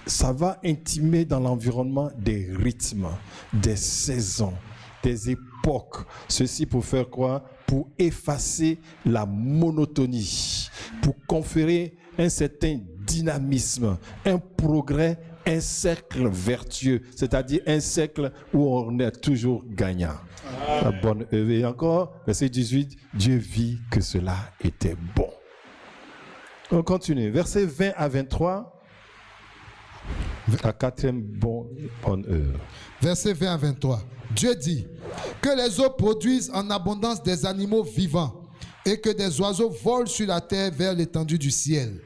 ça va intimer dans l'environnement des rythmes, des saisons, des époques. Ceci pour faire quoi? Pour effacer la monotonie, pour conférer un certain dynamisme, un progrès, un cercle vertueux, c'est-à-dire un cercle où on est toujours gagnant. La bonne œuvre. Et encore, verset 18, Dieu vit que cela était bon. On continue. Versets 20 à 23, la quatrième bonne œuvre. Verset 20 à 23. Dieu dit que les eaux produisent en abondance des animaux vivants et que des oiseaux volent sur la terre vers l'étendue du ciel.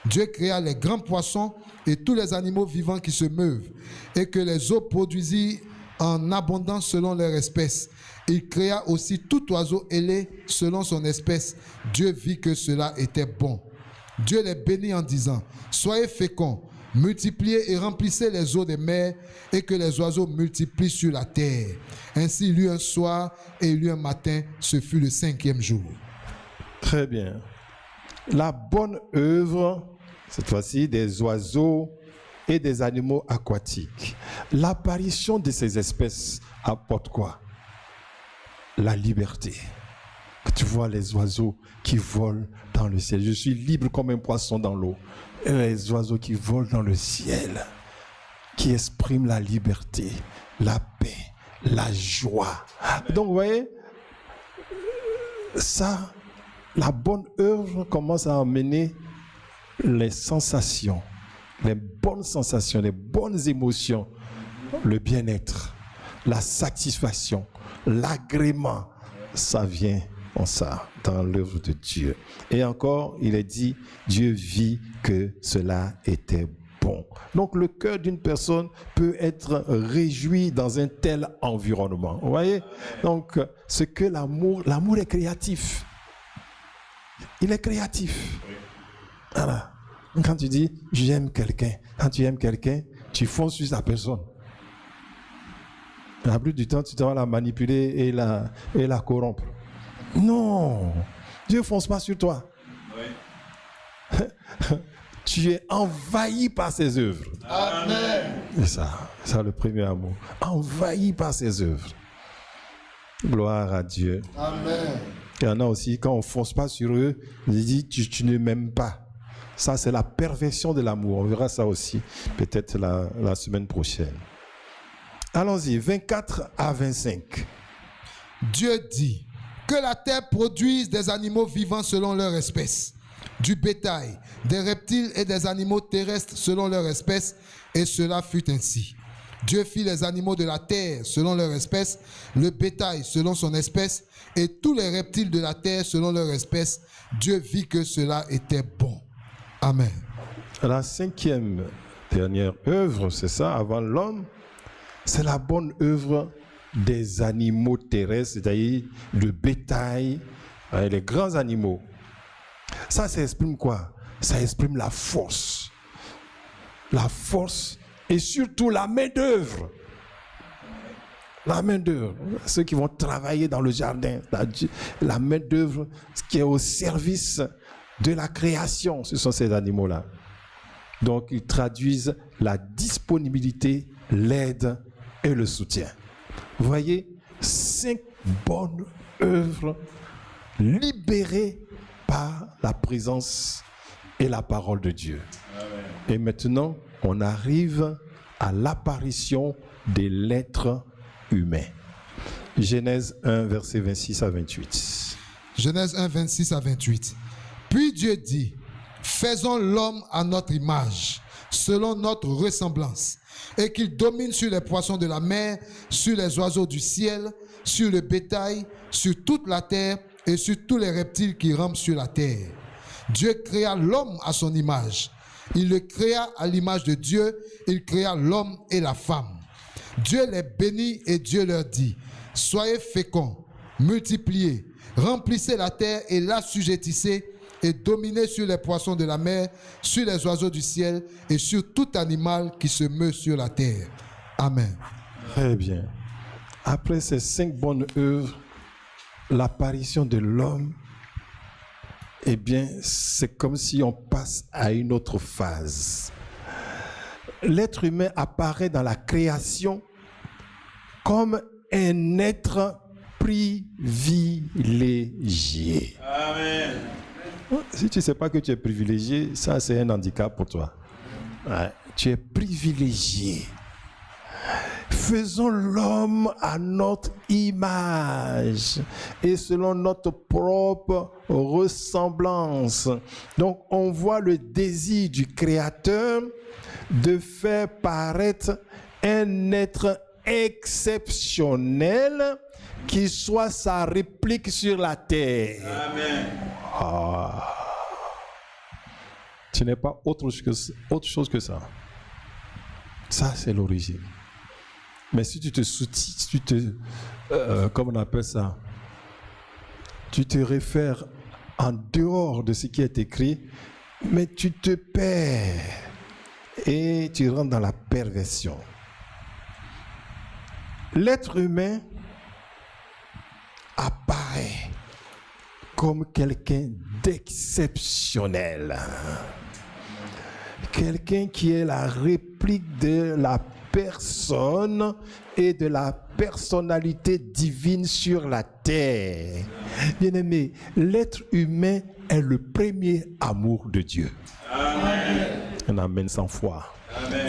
Dieu créa les grands poissons et tous les animaux vivants qui se meuvent, et que les eaux produisirent en abondance selon leur espèce. Il créa aussi tout oiseau ailé selon son espèce. Dieu vit que cela était bon. Dieu les bénit en disant, soyez féconds, multipliez et remplissez les eaux des mers, et que les oiseaux multiplient sur la terre. Ainsi il y eut un soir et il y eut un matin, ce fut le cinquième jour. Très bien. La bonne œuvre, cette fois-ci, des oiseaux et des animaux aquatiques. L'apparition de ces espèces apporte quoi? La liberté. Tu vois les oiseaux qui volent dans le ciel. Je suis libre comme un poisson dans l'eau. Et les oiseaux qui volent dans le ciel, qui expriment la liberté, la paix, la joie. Donc, vous voyez, ça, la bonne œuvre commence à emmener les sensations, les bonnes sensations, les bonnes émotions, le bien-être, la satisfaction, l'agrément. Ça vient en ça, dans l'œuvre de Dieu. Et encore, il est dit, Dieu vit que cela était bon. Donc le cœur d'une personne peut être réjoui dans un tel environnement. Vous voyez? Donc, ce que l'amour est créatif. Il est créatif. Voilà. Quand tu dis j'aime quelqu'un, quand tu aimes quelqu'un, tu fonces sur sa personne. La plupart du temps, tu dois la manipuler et la corrompre. Non, Dieu ne fonce pas sur toi. Oui. Tu es envahi par ses œuvres. Amen. C'est ça le premier amour. Envahi par ses œuvres. Gloire à Dieu. Amen. Il y en a aussi, quand on ne fonce pas sur eux, il dit tu ne m'aimes pas. Ça, c'est la perversion de l'amour. On verra ça aussi, peut-être la semaine prochaine. Allons-y, 24 à 25. Dieu dit que la terre produise des animaux vivants selon leur espèce, du bétail, des reptiles et des animaux terrestres selon leur espèce, et cela fut ainsi. Dieu fit les animaux de la terre selon leur espèce, le bétail selon son espèce, et tous les reptiles de la terre selon leur espèce. Dieu vit que cela était bon. Amen. La cinquième dernière œuvre, c'est ça, avant l'homme, c'est la bonne œuvre des animaux terrestres, c'est-à-dire le bétail, les grands animaux. Ça exprime quoi? Ça exprime la force. La force et surtout la main-d'œuvre. La main-d'œuvre. Ceux qui vont travailler dans le jardin, la main-d'œuvre qui est au service de la création, ce sont ces animaux-là. Donc, ils traduisent la disponibilité, l'aide et le soutien. Vous voyez, 5 bonnes œuvres libérées par la présence et la parole de Dieu. Amen. Et maintenant, on arrive à l'apparition de l'être humain. Genèse 1, versets 26 à 28. Genèse 1, 26 à 28. Puis Dieu dit, faisons l'homme à notre image, selon notre ressemblance, et qu'il domine sur les poissons de la mer, sur les oiseaux du ciel, sur le bétail, sur toute la terre et sur tous les reptiles qui rampent sur la terre. Dieu créa l'homme à son image. Il le créa à l'image de Dieu, il créa l'homme et la femme. Dieu les bénit et Dieu leur dit, soyez féconds, multipliez, remplissez la terre et l'assujettissez, et dominez sur les poissons de la mer, sur les oiseaux du ciel et sur tout animal qui se meut sur la terre. Amen. Très bien. Après ces 5 bonnes œuvres, l'apparition de l'homme, eh bien, c'est comme si on passe à une autre phase. L'être humain apparaît dans la création comme un être privilégié. Amen. Si tu ne sais pas que tu es privilégié, ça c'est un handicap pour toi. Ouais, tu es privilégié. Faisons l'homme à notre image et selon notre propre ressemblance. Donc on voit le désir du Créateur de faire paraître un être exceptionnel qui soit sa réplique sur la terre. Amen. Ce n'est pas autre chose que ça. Ça, c'est l'origine. Mais si tu te soutiens, comment on appelle ça, tu te réfères en dehors de ce qui est écrit, mais tu te perds et tu rentres dans la perversion. L'être humain apparaît comme quelqu'un d'exceptionnel. Quelqu'un qui est la réplique de la personne et de la personnalité divine sur la terre. Bien-aimé, l'être humain est le premier amour de Dieu. Amen. Un amen sans foi.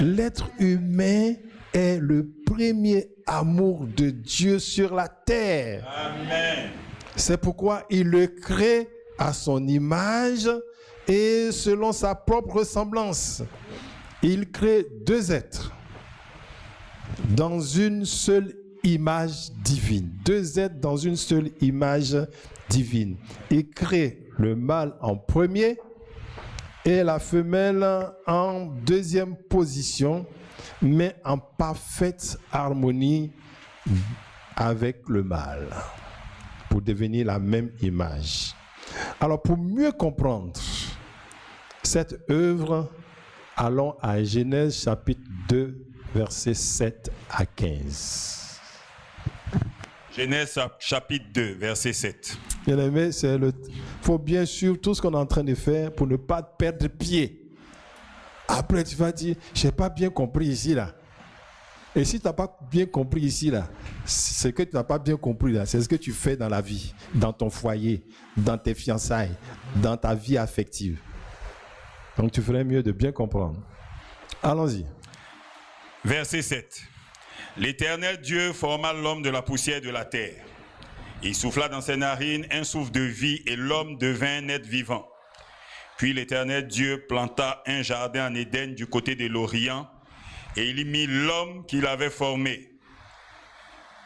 L'être humain est le premier amour de Dieu sur la terre. Amen. C'est pourquoi il le crée à son image et selon sa propre ressemblance. Il crée 2 êtres dans une seule image divine. 2 êtres dans une seule image divine. Il crée le mâle en premier et la femelle en deuxième position, mais en parfaite harmonie avec le mâle, pour devenir la même image. Alors, pour mieux comprendre cette œuvre, allons à Genèse chapitre 2, versets 7 à 15. Genèse chapitre 2, verset 7. Bien aimé, il faut bien sûr tout ce qu'on est en train de faire pour ne pas perdre pied. Après, tu vas dire, je n'ai pas bien compris ici, là. Et si tu n'as pas bien compris ici, là, ce que tu n'as pas bien compris, là, c'est ce que tu fais dans la vie, dans ton foyer, dans tes fiançailles, dans ta vie affective. Donc, tu ferais mieux de bien comprendre. Allons-y. Verset 7. L'Éternel Dieu forma l'homme de la poussière de la terre. Il souffla dans ses narines un souffle de vie et l'homme devint un être vivant. Puis l'Éternel Dieu planta un jardin en Éden du côté de l'Orient et il y mit l'homme qu'il avait formé.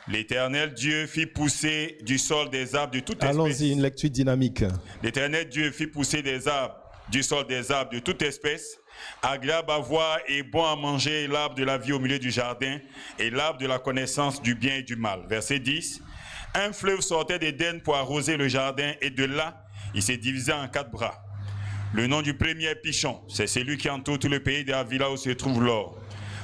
L'Éternel Dieu fit pousser du sol des arbres de toute espèce. Allons-y, une lecture dynamique. L'Éternel Dieu fit pousser des arbres, du sol des arbres de toute espèce, agréable à voir et bon à manger, l'arbre de la vie au milieu du jardin et l'arbre de la connaissance du bien et du mal. Verset 10. Un fleuve sortait d'Éden pour arroser le jardin et de là, il s'est divisé en 4 bras. Le nom du premier est Pichon, c'est celui qui entoure tout le pays de Havila où se trouve l'or.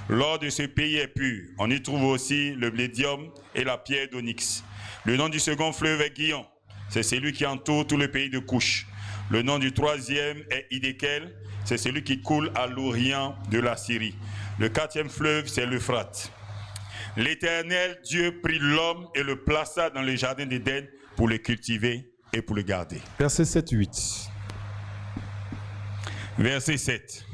L'or de ce pays est pur. On y trouve aussi le blédium et la pierre d'onyx. Le nom du second fleuve est Guillon. C'est celui qui entoure tout le pays de Couche. Le nom du troisième est Hidékel. C'est celui qui coule à l'orient de la Syrie. Le 4e fleuve, c'est l'Euphrate. L'Éternel Dieu prit l'homme et le plaça dans le jardin d'Éden pour le cultiver et pour le garder. Verset 7-8. Verset 7.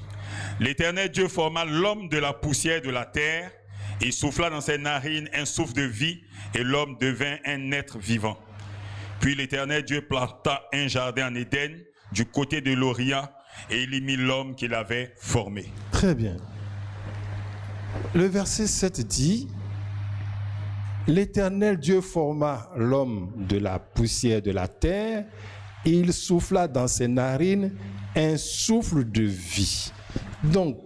L'Éternel Dieu forma l'homme de la poussière de la terre, il souffla dans ses narines un souffle de vie, et l'homme devint un être vivant. Puis l'Éternel Dieu planta un jardin en Éden, du côté de l'Orient, et il y mit l'homme qu'il avait formé. Très bien. Le verset 7 dit, l'Éternel Dieu forma l'homme de la poussière de la terre, et il souffla dans ses narines un souffle de vie. Donc,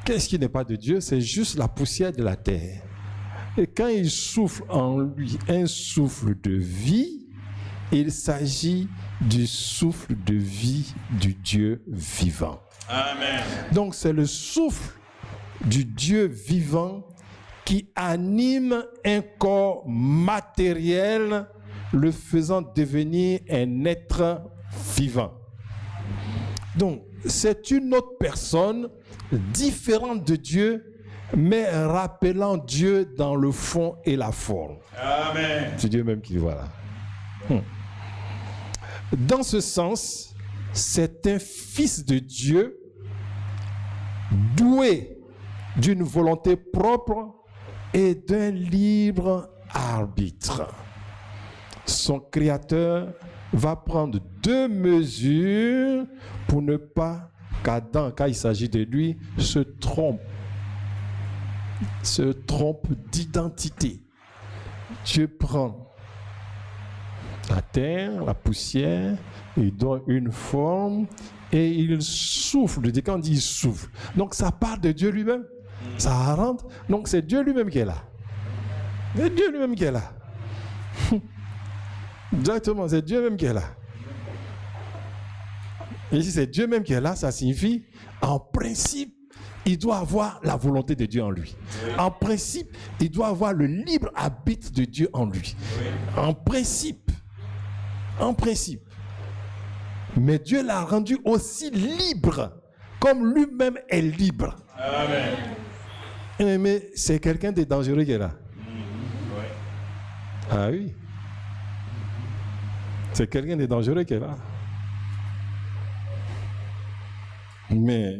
qu'est-ce qui n'est pas de Dieu? C'est juste la poussière de la terre. Et quand il souffle en lui un souffle de vie, il s'agit du souffle de vie du Dieu vivant. Amen. Donc, c'est le souffle du Dieu vivant qui anime un corps matériel, le faisant devenir un être vivant. Donc, c'est une autre personne différente de Dieu, mais rappelant Dieu dans le fond et la forme. Amen. C'est Dieu même qui le voit là. Dans ce sens, c'est un fils de Dieu doué d'une volonté propre et d'un libre arbitre. Son Créateur va prendre 2 mesures pour ne pas qu'Adam, quand il s'agit de lui, se trompe d'identité. Dieu prend la terre, la poussière, il donne une forme et il souffle. Quand on dit il souffle, donc ça part de Dieu lui-même. Ça rentre, donc c'est Dieu lui-même qui est là. C'est Dieu lui-même qui est là. Exactement, c'est Dieu même qui est là. Et si c'est Dieu même qui est là, ça signifie, en principe, il doit avoir la volonté de Dieu en lui. En principe, il doit avoir le libre arbitre de Dieu en lui. En principe. En principe. Mais Dieu l'a rendu aussi libre, comme lui-même est libre. Amen. Mais c'est quelqu'un de dangereux qui est là. Ah oui. C'est quelqu'un de dangereux qui est là. Mais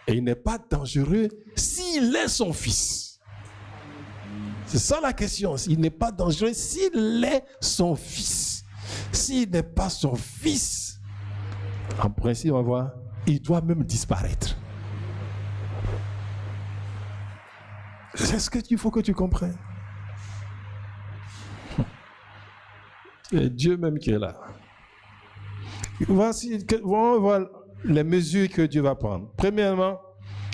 il n'est pas dangereux s'il est son fils. C'est ça la question. Il n'est pas dangereux s'il est son fils. S'il n'est pas son fils, en principe, on va voir, il doit même disparaître. C'est ce qu'il faut que tu comprennes. C'est Dieu même qui est là. Voici, on va voir les mesures que Dieu va prendre. Premièrement,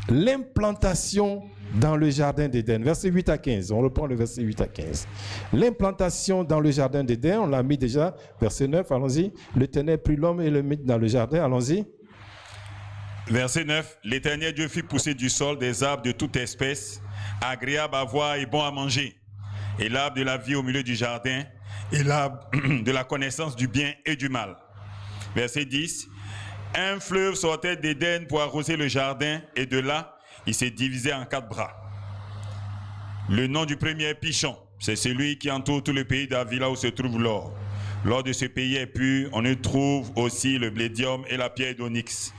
l'implantation dans le jardin d'Éden. Verset 8 à 15. On reprend le verset 8 à 15. L'implantation dans le jardin d'Éden, on l'a mis déjà. Verset 9, allons-y. L'Éternel prit l'homme et le mit dans le jardin. Allons-y. Verset 9. L'Éternel Dieu fit pousser du sol des arbres de toute espèce, agréables à voir et bons à manger. Et l'arbre de la vie au milieu du jardin, et l'arbre de la connaissance du bien et du mal. Verset 10. Un fleuve sortait d'Éden pour arroser le jardin, et de là, il s'est divisé en 4 bras. Le nom du premier est Pichon. C'est celui qui entoure tout le pays d'Avila où se trouve l'or. L'or de ce pays est pur. On y trouve aussi le blédium et la pierre d'onyx.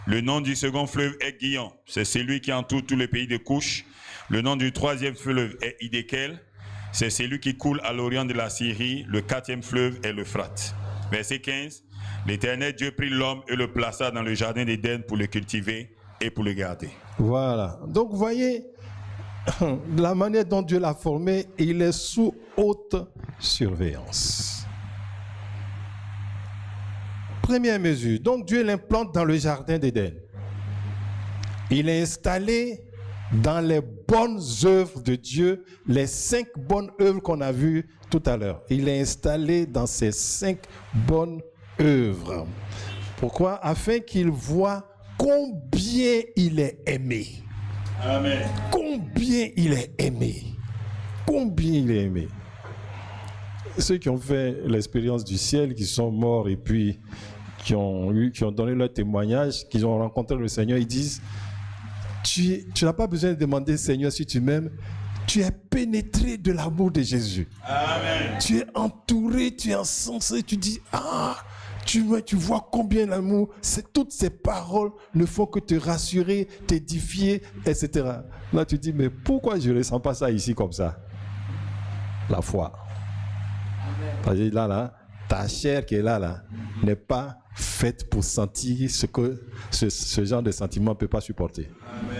Le nom du second fleuve est Guillon. C'est celui qui entoure tout le pays de Couche. Le nom du troisième fleuve est Idékel. C'est celui qui coule à l'orient de la Syrie. Le 4e fleuve est l'Euphrate. Verset 15. L'Éternel Dieu prit l'homme et le plaça dans le jardin d'Éden pour le cultiver et pour le garder. Voilà. Donc, vous voyez, la manière dont Dieu l'a formé, il est sous haute surveillance. Première mesure. Donc, Dieu l'implante dans le jardin d'Éden. Il est installé dans les bonnes œuvres de Dieu, les 5 bonnes œuvres qu'on a vues tout à l'heure. Il est installé dans ces 5 bonnes œuvres. Pourquoi? Afin qu'il voit combien il est aimé. Amen. Combien il est aimé. Combien il est aimé. Ceux qui ont fait l'expérience du ciel, qui sont morts et puis qui ont donné leur témoignage, qui ont rencontré le Seigneur, ils disent: tu n'as pas besoin de demander, Seigneur, si tu m'aimes. Tu es pénétré de l'amour de Jésus. Amen. Tu es entouré, tu es encensé, tu dis: ah, tu vois combien l'amour, toutes ces paroles ne font que te rassurer, t'édifier, etc. Là, tu dis: mais pourquoi je ne ressens pas ça ici comme ça? La foi. Parce que là, ta chair qui est là, n'est pas faite pour sentir ce que ce genre de sentiment ne peut pas supporter. Amen.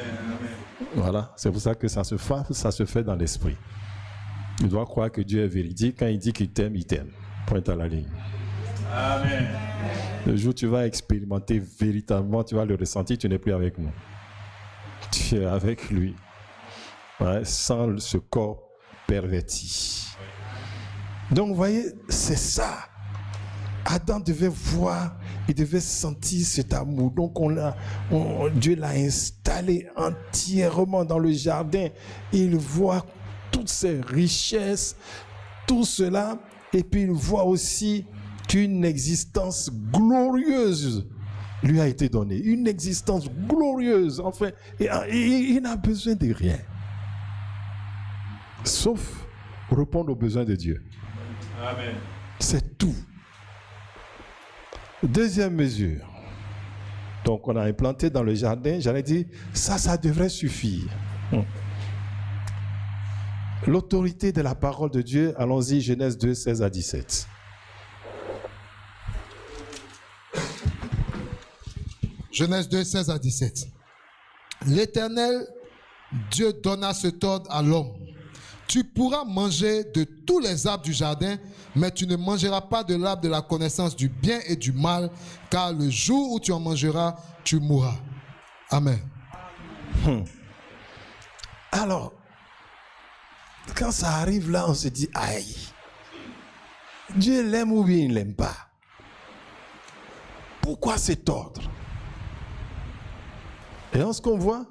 Voilà, c'est pour ça que ça se fait dans l'esprit. Tu dois croire que Dieu est véridique. Quand il dit qu'il t'aime, il t'aime. Pointe à la ligne. Amen. Le jour où tu vas expérimenter véritablement, tu vas le ressentir, tu n'es plus avec nous. Tu es avec lui. Ouais, sans ce corps perverti. Donc, vous voyez, c'est ça. Adam devait voir, il devait sentir cet amour. Donc, Dieu l'a installé entièrement dans le jardin. Il voit toutes ces richesses, tout cela. Et puis, il voit aussi qu'une existence glorieuse lui a été donnée. Une existence glorieuse. Enfin, il n'a besoin de rien. Sauf répondre aux besoins de Dieu. Amen. C'est tout. Deuxième mesure. Donc, on a implanté dans le jardin, j'allais dire, ça devrait suffire. L'autorité de la parole de Dieu, allons-y, Genèse 2, 16 à 17. Genèse 2, 16 à 17. L'Éternel Dieu donna cet ordre à l'homme: tu pourras manger de tous les arbres du jardin, mais tu ne mangeras pas de l'arbre de la connaissance du bien et du mal, car le jour où tu en mangeras, tu mourras. Amen. Alors, quand ça arrive là, on se dit: aïe, Dieu l'aime ou bien il ne l'aime pas? Pourquoi cet ordre? Et là, ce qu'on voit,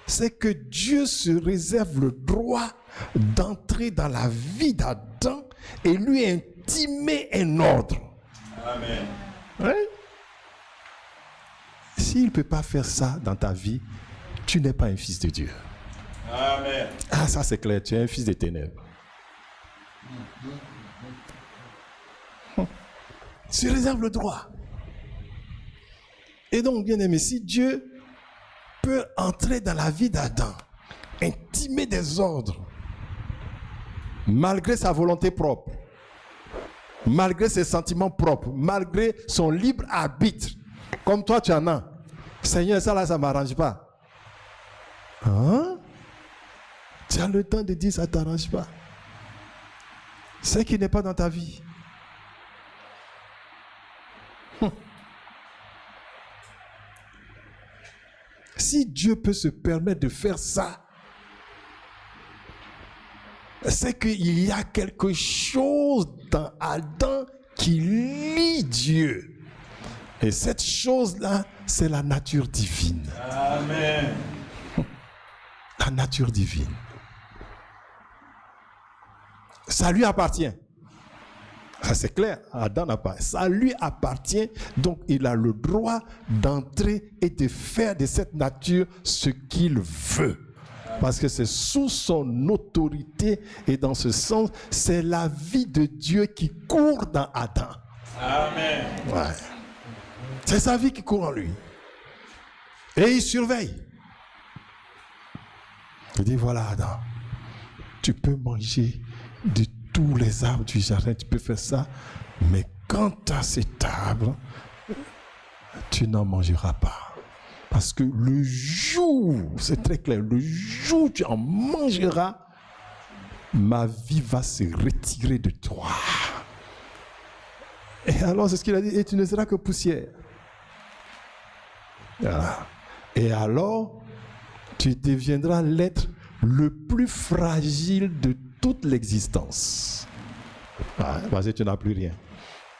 c'est que Dieu se réserve le droit d'entrer dans la vie d'Adam et lui intimer un ordre. Amen. Ouais? S'il ne peut pas faire ça dans ta vie, tu n'es pas un fils de Dieu. Amen. Ah, ça c'est clair, tu es un fils des ténèbres. Tu réserves le droit. Et donc, bien aimé, si Dieu peut entrer dans la vie d'Adam, intimer des ordres, malgré sa volonté propre, malgré ses sentiments propres, malgré son libre arbitre, comme toi tu en as. Seigneur, ça là, ça ne m'arrange pas. Hein? Tu as le temps de dire ça ne t'arrange pas. C'est qui n'est pas dans ta vie. Si Dieu peut se permettre de faire ça, c'est qu'il y a quelque chose dans Adam qui lie Dieu. Et cette chose-là, c'est la nature divine. Amen. La nature divine. Ça lui appartient. Ça c'est clair, Adam n'a pas. Ça lui appartient, donc il a le droit d'entrer et de faire de cette nature ce qu'il veut. Parce que c'est sous son autorité et dans ce sens, c'est la vie de Dieu qui court dans Adam. Amen. Ouais. C'est sa vie qui court en lui. Et il surveille. Il dit, voilà Adam, tu peux manger de tous les arbres du jardin, tu peux faire ça, mais quant à cet arbre, tu n'en mangeras pas. Parce que le jour, c'est très clair, le jour où tu en mangeras, ma vie va se retirer de toi. Et alors, c'est ce qu'il a dit, et tu ne seras que poussière. Voilà. Et alors, tu deviendras l'être le plus fragile de toute l'existence. Ah, parce que tu n'as plus rien.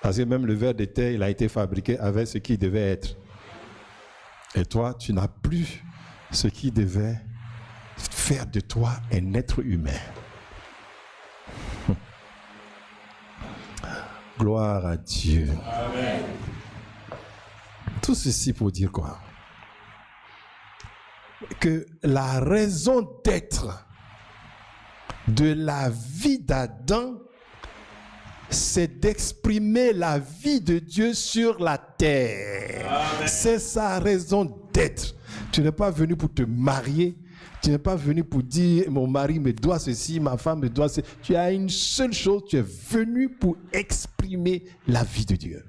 Parce que même le ver de terre, il a été fabriqué avec ce qui devait être. Et toi, tu n'as plus ce qui devait faire de toi un être humain. Gloire à Dieu. Amen. Tout ceci pour dire quoi? Que la raison d'être de la vie d'Adam, c'est d'exprimer la vie de Dieu sur la terre. Amen. C'est sa raison d'être. Tu n'es pas venu pour te marier. Tu n'es pas venu pour dire mon mari me doit ceci, ma femme me doit ceci. Tu as une seule chose, tu es venu pour exprimer la vie de Dieu.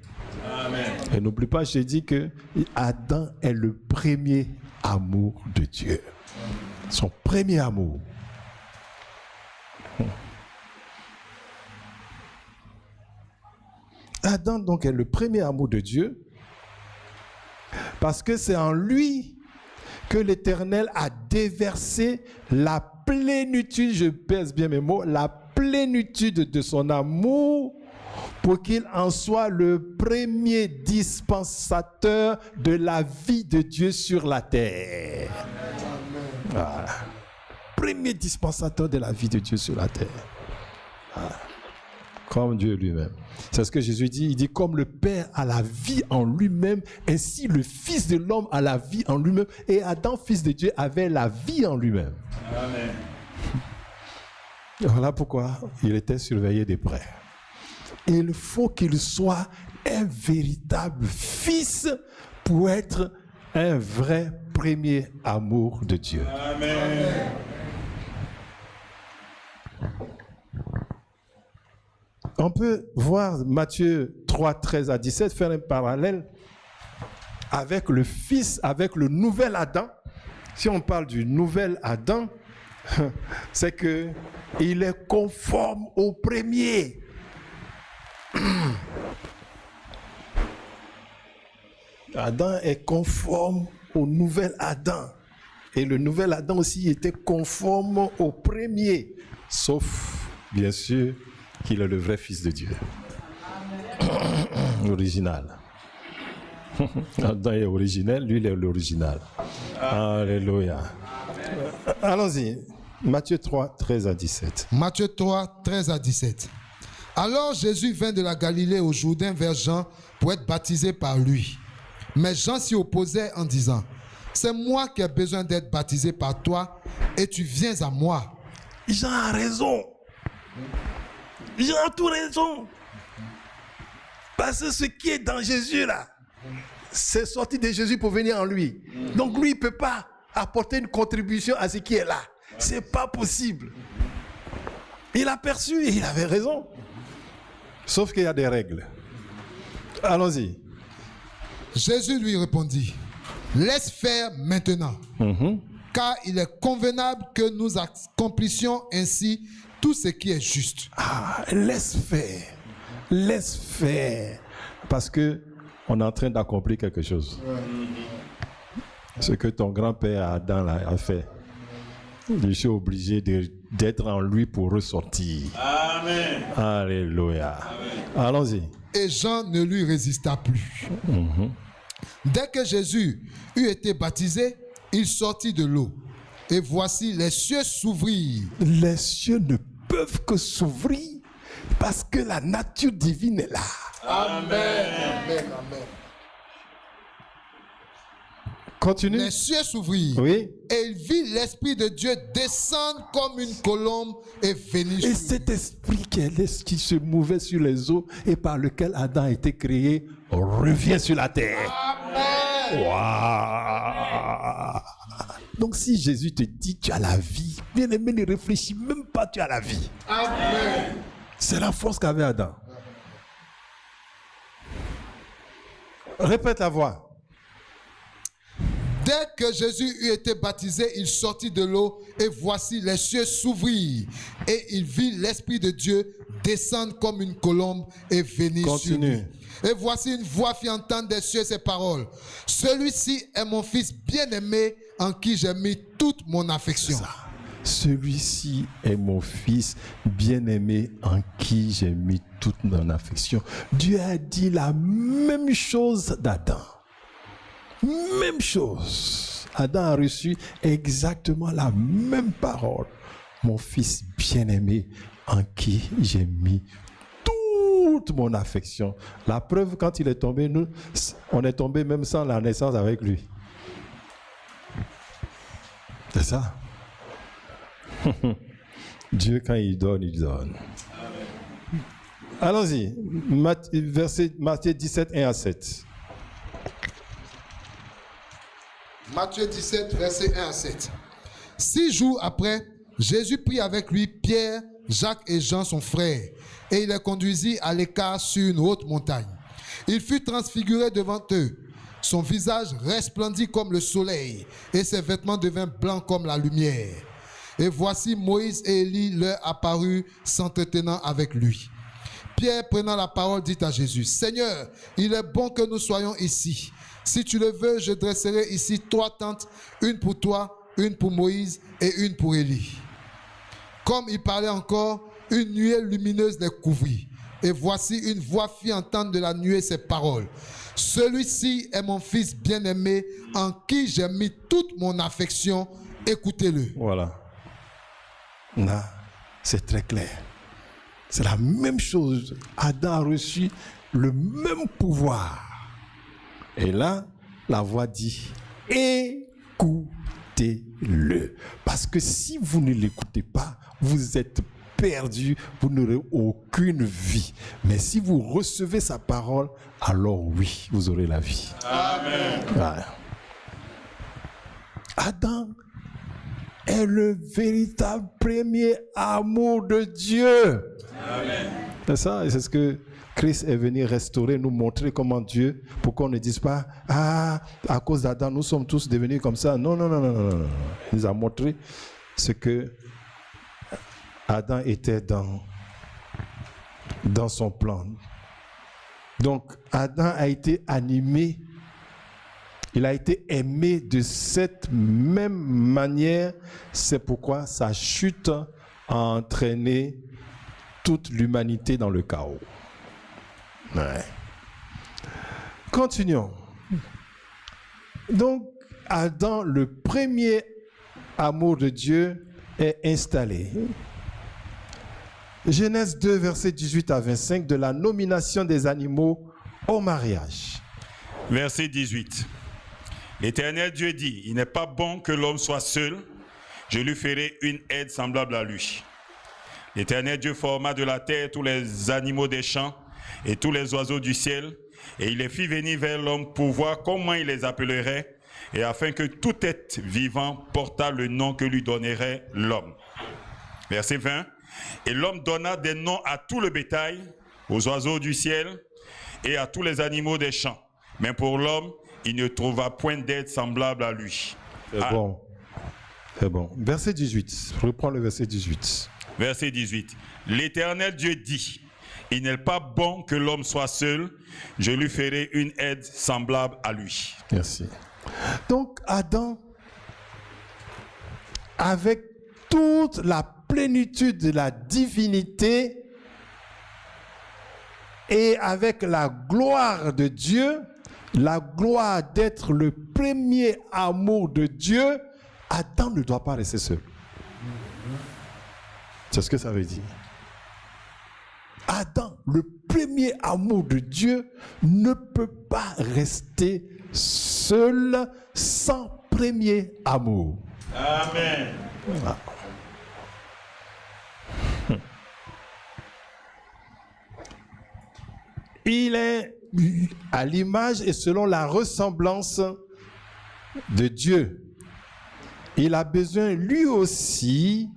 Amen. Et n'oublie pas, je t'ai dit que Adam est le premier amour de Dieu. Son premier amour. Adam donc est le premier amour de Dieu parce que c'est en lui que l'Éternel a déversé la plénitude, je pèse bien mes mots, la plénitude de son amour pour qu'il en soit le premier dispensateur de la vie de Dieu sur la terre. Voilà. Premier dispensateur de la vie de Dieu sur la terre. Voilà. Comme Dieu lui-même. C'est ce que Jésus dit. Il dit, comme le Père a la vie en lui-même, ainsi le Fils de l'homme a la vie en lui-même. Et Adam, fils de Dieu, avait la vie en lui-même. Amen. Voilà pourquoi il était surveillé de près. Il faut qu'il soit un véritable fils pour être un vrai premier amour de Dieu. Amen. On peut voir Matthieu 3, 13 à 17, faire un parallèle avec le Fils, avec le nouvel Adam. Si on parle du nouvel Adam, c'est qu'il est conforme au premier. Adam est conforme au nouvel Adam. Et le nouvel Adam aussi était conforme au premier. Sauf, bien sûr, qu'il est le vrai Fils de Dieu. Original. Adam est originel, lui il est l'original. Alléluia. Allons-y. Matthieu 3, 13 à 17. Matthieu 3, 13 à 17. Alors Jésus vint de la Galilée au Jourdain vers Jean pour être baptisé par lui. Mais Jean s'y opposait en disant, c'est moi qui ai besoin d'être baptisé par toi et tu viens à moi. Jean a raison. Jean a tout raison. Parce que ce qui est dans Jésus là, c'est sorti de Jésus pour venir en lui. Donc lui, il ne peut pas apporter une contribution à ce qui est là. C'est pas possible. Il a perçu et il avait raison. Sauf qu'il y a des règles. Allons-y. Jésus lui répondit, laisse faire maintenant, car il est convenable que nous accomplissions ainsi tout ce qui est juste. Ah, laisse faire. Laisse faire. Parce que on est en train d'accomplir quelque chose. Ce que ton grand-père Adam a fait. Je suis obligé d'être en lui pour ressortir. Amen. Alléluia. Allons-y. Et Jean ne lui résista plus. Dès que Jésus eut été baptisé, il sortit de l'eau. Et voici les cieux s'ouvrirent. Les cieux ne peuvent que s'ouvrir parce que la nature divine est là. Amen. Amen. Amen. Continue. Les cieux s'ouvrirent. Oui. Et il vit l'Esprit de Dieu descendre comme une colombe et venir Et sur lui. cet esprit qui se mouvait sur les eaux et par lequel Adam a été créé revient sur la terre. Amen. Waouh. Donc si Jésus te dit tu as la vie, bien aimé, ne réfléchis même pas, tu as la vie. Amen. C'est la force qu'avait Adam. Répète la voix. Dès que Jésus eut été baptisé, il sortit de l'eau et voici les cieux s'ouvrirent et il vit l'Esprit de Dieu descendre comme une colombe et venir Continue. sur lui. Et voici une voix fit entendre des cieux ces paroles. Celui-ci est mon fils bien-aimé en qui j'ai mis toute mon affection. Ça. Celui-ci est mon fils bien-aimé en qui j'ai mis toute mon affection. Dieu a dit la même chose d'Adam. Même chose. Adam a reçu exactement la même parole. Mon fils bien-aimé en qui j'ai mis toute mon affection. La preuve, quand il est tombé, nous, on est tombé même sans la naissance avec lui. C'est ça. Dieu, quand il donne, il donne. Allons-y. Matthieu 17, 1 à 7. Matthieu 17, verset 1 à 7. 6 jours après, Jésus prit avec lui Pierre, Jacques et Jean, son frère, et il les conduisit à l'écart sur une haute montagne. Il fut transfiguré devant eux. Son visage resplendit comme le soleil, et ses vêtements devinrent blancs comme la lumière. Et voici Moïse et Élie leur apparurent, s'entretenant avec lui. Pierre, prenant la parole, dit à Jésus, « Seigneur, il est bon que nous soyons ici. Si tu le veux, je dresserai ici 3 tentes, une pour toi, une pour Moïse et une pour Élie. » Comme il parlait encore, une nuée lumineuse les couvrit. Et voici une voix fit entendre de la nuée ces paroles. « Celui-ci est mon fils bien-aimé, en qui j'ai mis toute mon affection. Écoutez-le. » Voilà. Là, c'est très clair. C'est la même chose. Adam a reçu le même pouvoir. Et là, la voix dit, écoutez-le. Parce que si vous ne l'écoutez pas, vous êtes perdu, vous n'aurez aucune vie. Mais si vous recevez sa parole, alors oui, vous aurez la vie. Amen. Voilà. Adam est le véritable premier amour de Dieu. Amen. C'est ça, et c'est ce que Christ est venu restaurer, nous montrer comment Dieu, pour qu'on ne dise pas, ah, à cause d'Adam, nous sommes tous devenus comme ça. Non, non, non, non, non, non. Il nous a montré ce que Adam était dans son plan. Donc, Adam a été animé, il a été aimé de cette même manière. C'est pourquoi sa chute a entraîné toute l'humanité dans le chaos. Ouais. Continuons. Donc, Adam, le premier amour de Dieu, est installé. Genèse 2, versets 18 à 25, de la nomination des animaux au mariage. Verset 18. L'Éternel Dieu dit, il n'est pas bon que l'homme soit seul, je lui ferai une aide semblable à lui. L'Éternel Dieu forma de la terre tous les animaux des champs et tous les oiseaux du ciel, et il les fit venir vers l'homme pour voir comment il les appellerait, et afin que tout être vivant portât le nom que lui donnerait l'homme. Verset 20. Et l'homme donna des noms à tout le bétail, aux oiseaux du ciel et à tous les animaux des champs. Mais pour l'homme, il ne trouva point d'aide semblable à lui. C'est bon. C'est bon. Verset 18. Reprends le verset 18. Verset 18. L'Éternel Dieu dit, il n'est pas bon que l'homme soit seul, je lui ferai une aide semblable à lui. Merci. Donc Adam, avec toute la plénitude de la divinité et avec la gloire de Dieu, la gloire d'être le premier amour de Dieu, Adam ne doit pas rester seul. C'est ce que ça veut dire. Adam, le premier amour de Dieu, ne peut pas rester seul sans premier amour. Amen. Ah. Il est à l'image et selon la ressemblance de Dieu. Il a besoin lui aussi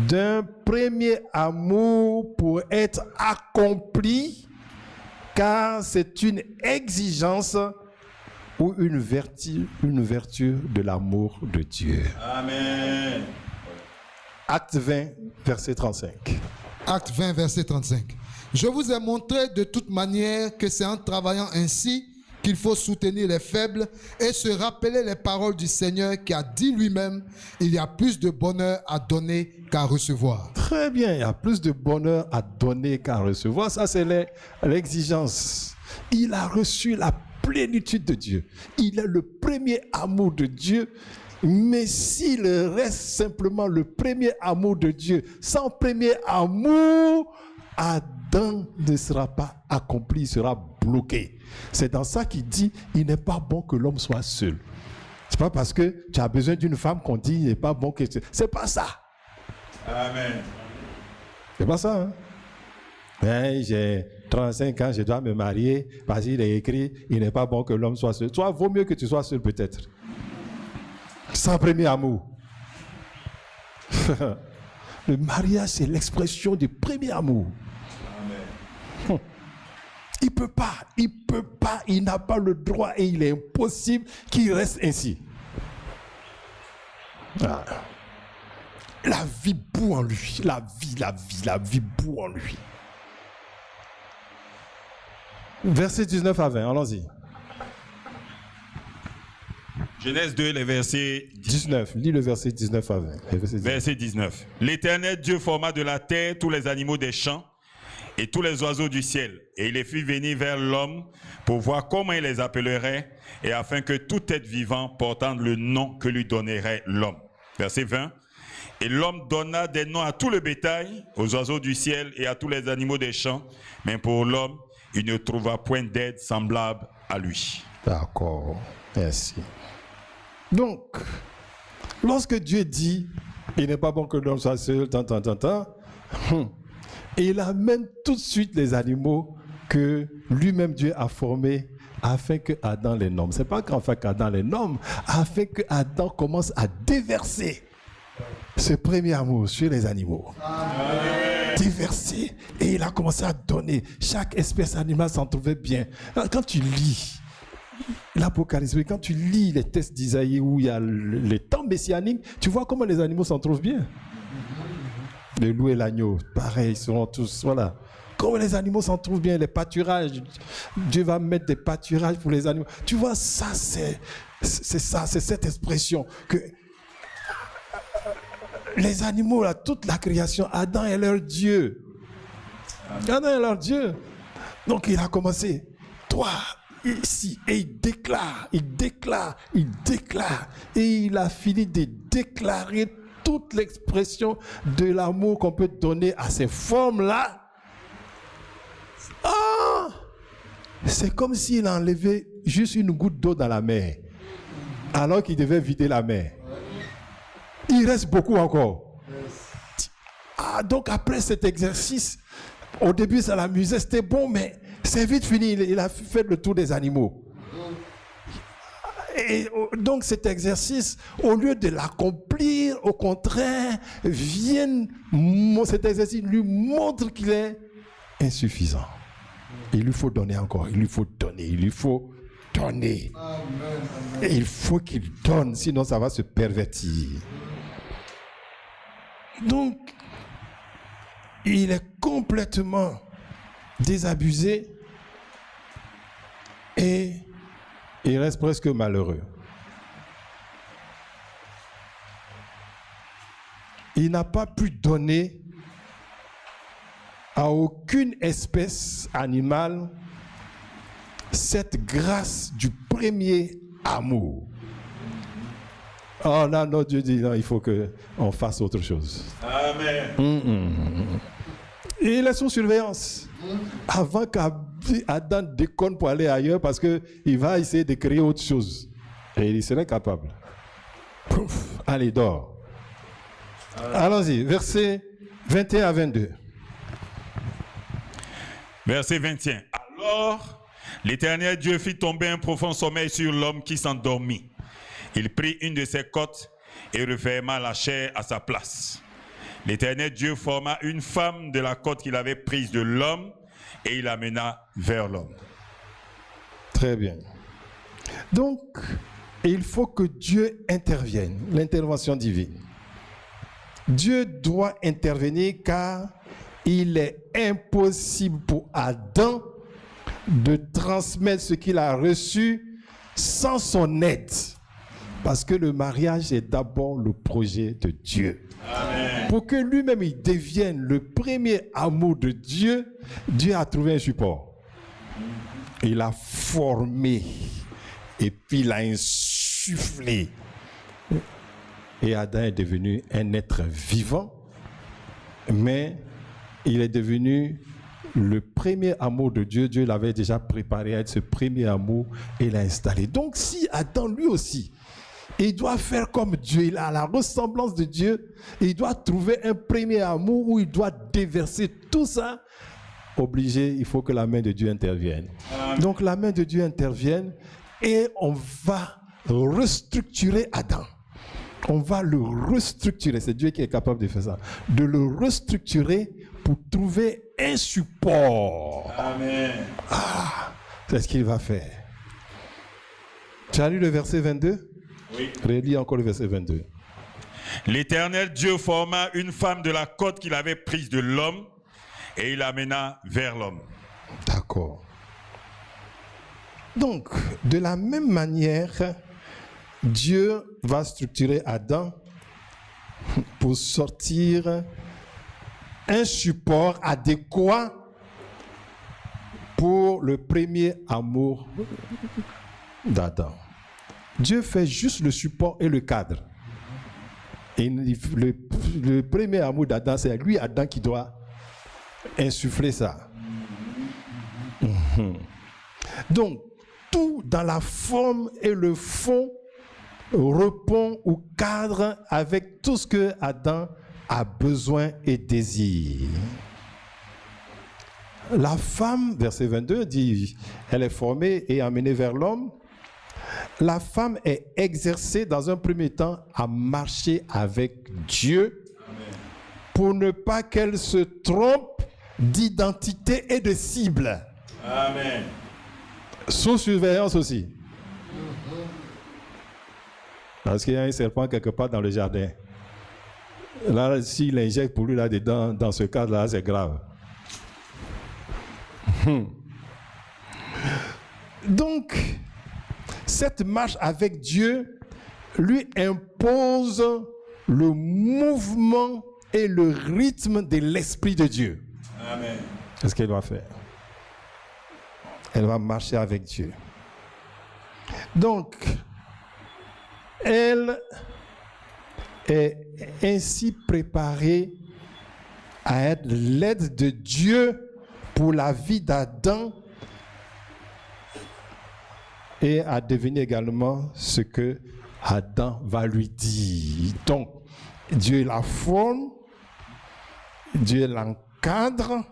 d'un premier amour pour être accompli, car c'est une exigence ou une vertu de l'amour de Dieu. Amen. Acte 20, verset 35. Acte 20, verset 35. Je vous ai montré de toute manière que c'est en travaillant ainsi qu'il faut soutenir les faibles et se rappeler les paroles du Seigneur qui a dit lui-même, il y a plus de bonheur à donner qu'à recevoir. Très bien, il y a plus de bonheur à donner qu'à recevoir. Ça, c'est l'exigence. Il a reçu la plénitude de Dieu. Il est le premier amour de Dieu. Mais s'il reste simplement le premier amour de Dieu, sans premier amour, Adam ne sera pas accompli, il sera bloqué. C'est dans ça qu'il dit, il n'est pas bon que l'homme soit seul. C'est pas parce que tu as besoin d'une femme qu'on dit, il n'est pas bon que... C'est pas ça. Amen. C'est pas ça, hein? Ben, j'ai 35 ans, je dois me marier parce qu'il est écrit, il n'est pas bon que l'homme soit seul. Toi, vaut mieux que tu sois seul peut-être. Sans premier amour. Le mariage, c'est l'expression du premier amour. Amen. Il peut pas, il n'a pas le droit et il est impossible qu'il reste ainsi. Ah. La vie bout en lui, la vie bout en lui. Verset 19 à 20, allons-y. Genèse 2, les versets 19, lis le verset 19 à 20. Verset 19. L'Éternel Dieu forma de la terre tous les animaux des champs et tous les oiseaux du ciel. Et il les fit venir vers l'homme pour voir comment il les appellerait et afin que tout être vivant portant le nom que lui donnerait l'homme. Verset 20. Et l'homme donna des noms à tout le bétail, aux oiseaux du ciel et à tous les animaux des champs. Mais pour l'homme, il ne trouva point d'aide semblable à lui. D'accord, merci. Donc, lorsque Dieu dit, il n'est pas bon que l'homme soit seul, il amène tout de suite les animaux que lui-même Dieu a formés afin que Adam les nomme. Ce n'est pas qu'afin qu'Adam les nomme, afin que Adam commence à déverser ce premier amour sur les animaux. Amen. Déverser. Et il a commencé à donner. Chaque espèce animale s'en trouvait bien. Quand tu lis l'Apocalypse, quand tu lis les textes d'Isaïe où il y a les temps messianiques, tu vois comment les animaux s'en trouvent bien. Le loup et l'agneau, pareil, ils seront tous, voilà. Comment les animaux s'en trouvent bien, les pâturages. Dieu va mettre des pâturages pour les animaux. Tu vois, ça, c'est cette expression que les animaux, là, toute la création, Adam est leur Dieu. Adam est leur Dieu. Donc il a commencé, toi, ici, et il déclare. Et il a fini de déclarer toute l'expression de l'amour qu'on peut donner à ces formes-là. Ah! C'est comme s'il enlevait juste une goutte d'eau dans la mer, alors qu'il devait vider la mer. Il reste beaucoup encore. Ah, donc après cet exercice, au début ça l'amusait, c'était bon, mais c'est vite fini. Il a fait le tour des animaux. Et donc cet exercice, au lieu de l'accomplir, au contraire, cet exercice lui montre qu'il est insuffisant. Il lui faut donner encore, il lui faut donner. Et il faut qu'il donne, sinon ça va se pervertir. Donc, il est complètement désabusé et il reste presque malheureux. il n'a pas pu donner à aucune espèce animale cette grâce du premier amour. Oh là, notre Dieu dit, non, il faut qu'on fasse autre chose. Amen. Et il est sous surveillance. Avant qu'Adam déconne pour aller ailleurs, parce qu'il va essayer de créer autre chose. Et il serait capable. Pouf, allez, dors. Allons-y, versets 21 à 22. Verset 21. Alors, l'Éternel Dieu fit tomber un profond sommeil sur l'homme qui s'endormit. Il prit une de ses côtes et referma la chair à sa place. L'Éternel Dieu forma une femme de la côte qu'il avait prise de l'homme et il l'amena vers l'homme. Très bien. Donc, il faut que Dieu intervienne, l'intervention divine. Dieu doit intervenir car il est impossible pour Adam de transmettre ce qu'il a reçu sans son aide. Parce que le mariage est d'abord le projet de Dieu. Amen. Pour que lui-même il devienne le premier amour de Dieu, Dieu a trouvé un support. Il a formé et puis il a insufflé. Et Adam est devenu un être vivant, mais il est devenu le premier amour de Dieu. Dieu l'avait déjà préparé à être ce premier amour et l'a installé. Donc si Adam lui aussi, il doit faire comme Dieu, il a la ressemblance de Dieu, il doit trouver un premier amour où il doit déverser tout ça, obligé, il faut que la main de Dieu intervienne. Donc la main de Dieu intervienne et on va restructurer Adam. On va le restructurer, c'est Dieu qui est capable de faire ça, de le restructurer pour trouver un support. Amen. Ah, c'est ce qu'il va faire. Tu as lu le verset 22? Oui. Relis encore le verset 22. L'Éternel Dieu forma une femme de la côte qu'il avait prise de l'homme et il l'amena vers l'homme. D'accord. Donc, de la même manière, Dieu va structurer Adam pour sortir un support adéquat pour le premier amour d'Adam. Dieu fait juste le support et le cadre. Et le premier amour d'Adam, c'est lui, Adam, qui doit insuffler ça. Donc, tout dans la forme et le fond répond ou cadre avec tout ce que Adam a besoin et désire. La femme, verset 22, dit, elle est formée et amenée vers l'homme. La femme est exercée dans un premier temps à marcher avec Dieu. Amen. Pour ne pas qu'elle se trompe d'identité et de cible. Amen. Sous surveillance aussi. Parce qu'il y a un serpent quelque part dans le jardin. Là, s'il injecte pour lui là-dedans, dans ce cadre-là, c'est grave. Donc, cette marche avec Dieu lui impose le mouvement et le rythme de l'Esprit de Dieu. Amen. C'est ce qu'elle doit faire. Elle va marcher avec Dieu. Donc, elle est ainsi préparée à être l'aide de Dieu pour la vie d'Adam et à devenir également ce que Adam va lui dire. Donc, Dieu la forme, Dieu l'encadre,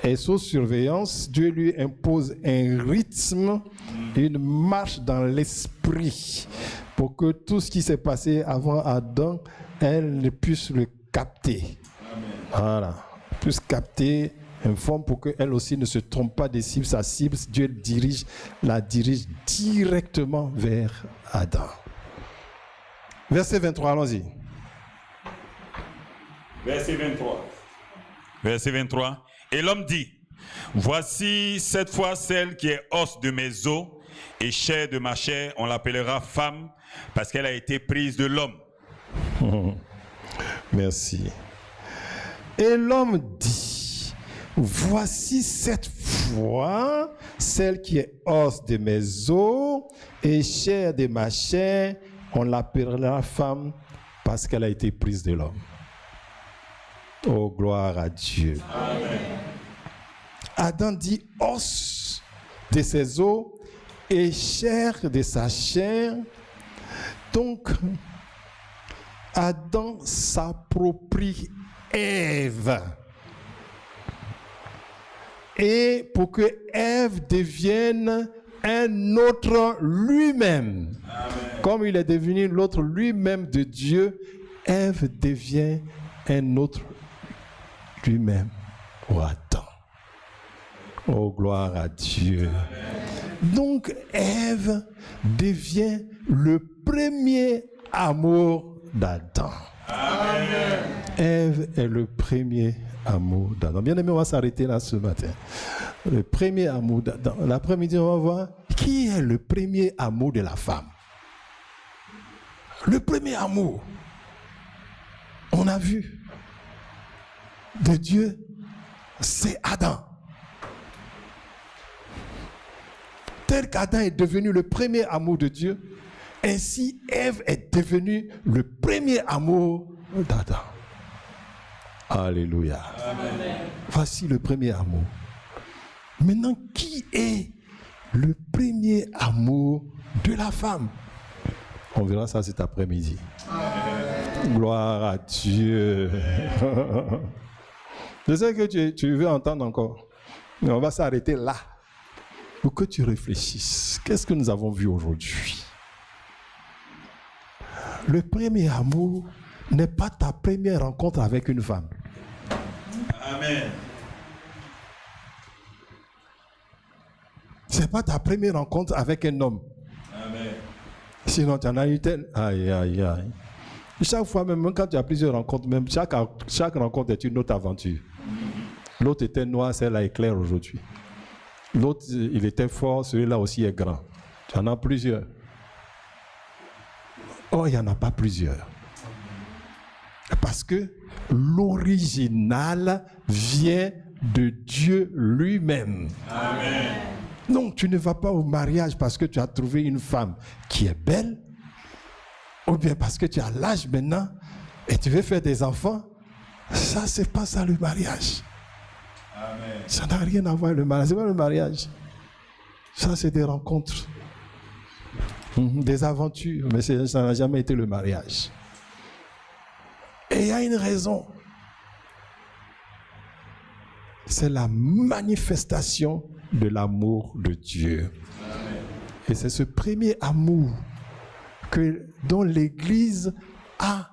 et sous surveillance, Dieu lui impose un rythme, une marche dans l'esprit, pour que tout ce qui s'est passé avant Adam, elle puisse le capter. Amen. Voilà, puisse capter une forme pour qu'elle aussi ne se trompe pas des cibles. Sa cible, Dieu la dirige directement vers Adam. Verset 23, allons-y. Verset 23. Verset 23. Et l'homme dit, voici cette fois celle qui est os de mes os et chair de ma chair, on l'appellera femme parce qu'elle a été prise de l'homme. Merci. Et l'homme dit, voici cette fois, celle qui est os de mes os et chair de ma chair, on l'appellera femme parce qu'elle a été prise de l'homme. Oh, gloire à Dieu. Amen. Adam dit os de ses os et chair de sa chair. Donc, Adam s'approprie Ève. Et pour que Ève devienne un autre lui-même, comme il est devenu l'autre lui-même de Dieu, Ève devient un autre lui-même. Oh, Adam. Oh, gloire à Dieu. Donc, Ève devient le premier amour d'Adam. Amen. Ève est le premier amour d'Adam. Bien aimé, on va s'arrêter là ce matin. Le premier amour d'Adam. L'après-midi, on va voir qui est le premier amour de la femme. Le premier amour. On a vu de Dieu, c'est Adam. Tel qu'Adam est devenu le premier amour de Dieu, ainsi Ève est devenue le premier amour d'Adam. Alléluia. Amen. Voici le premier amour. Maintenant, qui est le premier amour de la femme? On verra ça cet après-midi. Amen. Gloire à Dieu. Je sais que tu veux entendre encore, mais on va s'arrêter là pour que tu réfléchisses. Qu'est-ce que nous avons vu aujourd'hui? Le premier amour n'est pas ta première rencontre avec une femme. Amen. Ce n'est pas ta première rencontre avec un homme. Amen. Sinon, tu en as eu tel. Aïe, aïe, aïe. Chaque fois, même quand tu as plusieurs rencontres, même chaque rencontre est une autre aventure. L'autre était noir, celle-là est claire aujourd'hui. L'autre, il était fort, celui-là aussi est grand. Tu en as plusieurs. Oh, il n'y en a pas plusieurs. Parce que l'original vient de Dieu lui-même. Amen. Donc, tu ne vas pas au mariage parce que tu as trouvé une femme qui est belle, ou bien parce que tu as l'âge maintenant et tu veux faire des enfants. Ça, c'est pas ça le mariage. Amen. Ça n'a rien à voir avec le mariage. C'est pas le mariage. Ça, c'est des rencontres, des aventures, mais ça n'a jamais été le mariage. Et il y a une raison. C'est la manifestation de l'amour de Dieu. Amen. Et c'est ce premier amour dont l'Église a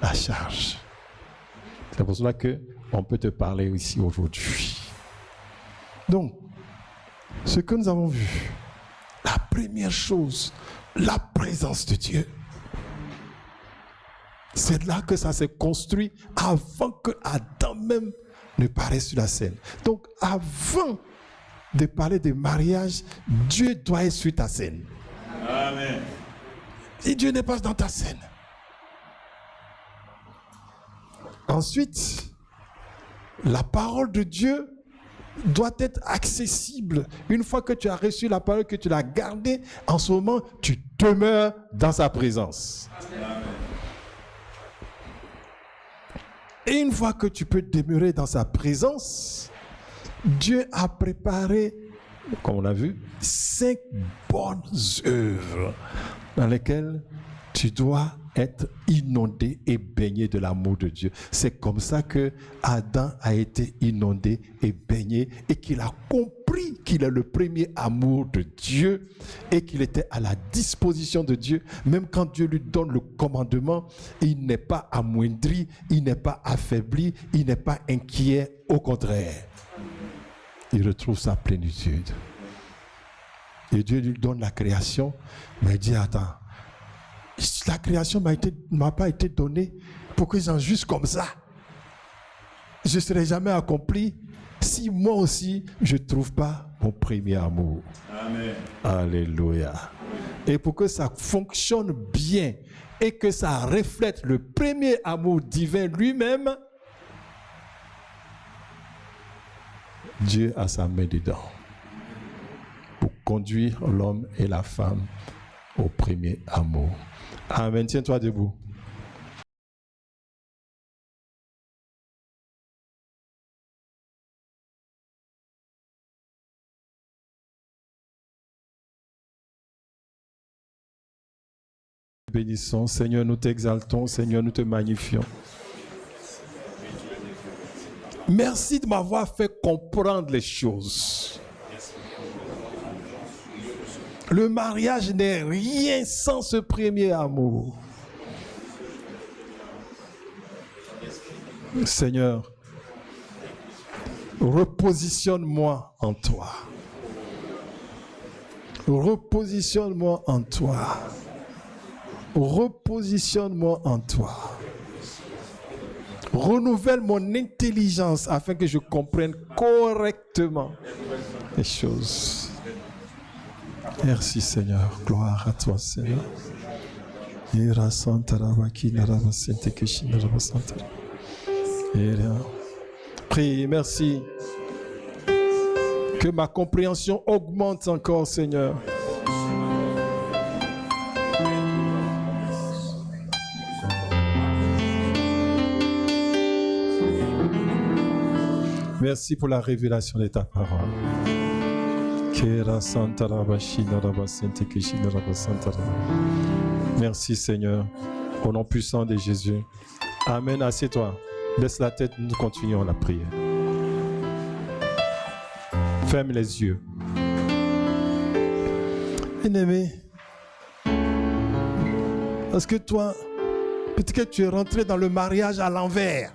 la charge. C'est pour cela qu'on peut te parler ici aujourd'hui. Donc, ce que nous avons vu, la première chose, la présence de Dieu. C'est là que ça s'est construit avant que Adam même ne paraisse sur la scène. Donc, avant de parler de mariage, Dieu doit être sur ta scène. Amen. Et Dieu n'est pas dans ta scène. Ensuite, la parole de Dieu doit être accessible. Une fois que tu as reçu la parole, que tu l'as gardée, en ce moment, tu demeures dans sa présence. Amen. Et une fois que tu peux demeurer dans sa présence, Dieu a préparé, comme on a vu, 5 bonnes œuvres dans lesquelles tu dois être inondé et baigné de l'amour de Dieu. C'est comme ça que Adam a été inondé et baigné et qu'il a compris qu'il est le premier amour de Dieu et qu'il était à la disposition de Dieu. Même quand Dieu lui donne le commandement, il n'est pas amoindri, il n'est pas affaibli, il n'est pas inquiet. Au contraire, il retrouve sa plénitude. Et Dieu lui donne la création, mais il dit, attends, la création m'a pas été donnée pour que j'en juge comme ça. Je ne serai jamais accompli si moi aussi je ne trouve pas mon premier amour. Amen. Alléluia. Et pour que ça fonctionne bien et que ça reflète le premier amour divin lui-même, Dieu a sa main dedans pour conduire l'homme et la femme au premier amour. Amen. Tiens-toi debout. Bénissons, Seigneur, nous t'exaltons, Seigneur, nous te magnifions. Merci de m'avoir fait comprendre les choses. Le mariage n'est rien sans ce premier amour. Seigneur, repositionne-moi en toi. Repositionne-moi en toi. Repositionne-moi en toi. Renouvelle mon intelligence afin que je comprenne correctement les choses. Merci Seigneur. Gloire à toi Seigneur. Prie, merci. Que ma compréhension augmente encore Seigneur. Merci pour la révélation de ta parole. Merci Seigneur. Au nom puissant de Jésus. Amen. Assieds-toi. Laisse la tête, nous continuons la prière. Ferme les yeux. Bien-aimé, parce que toi, peut-être que tu es rentré dans le mariage à l'envers.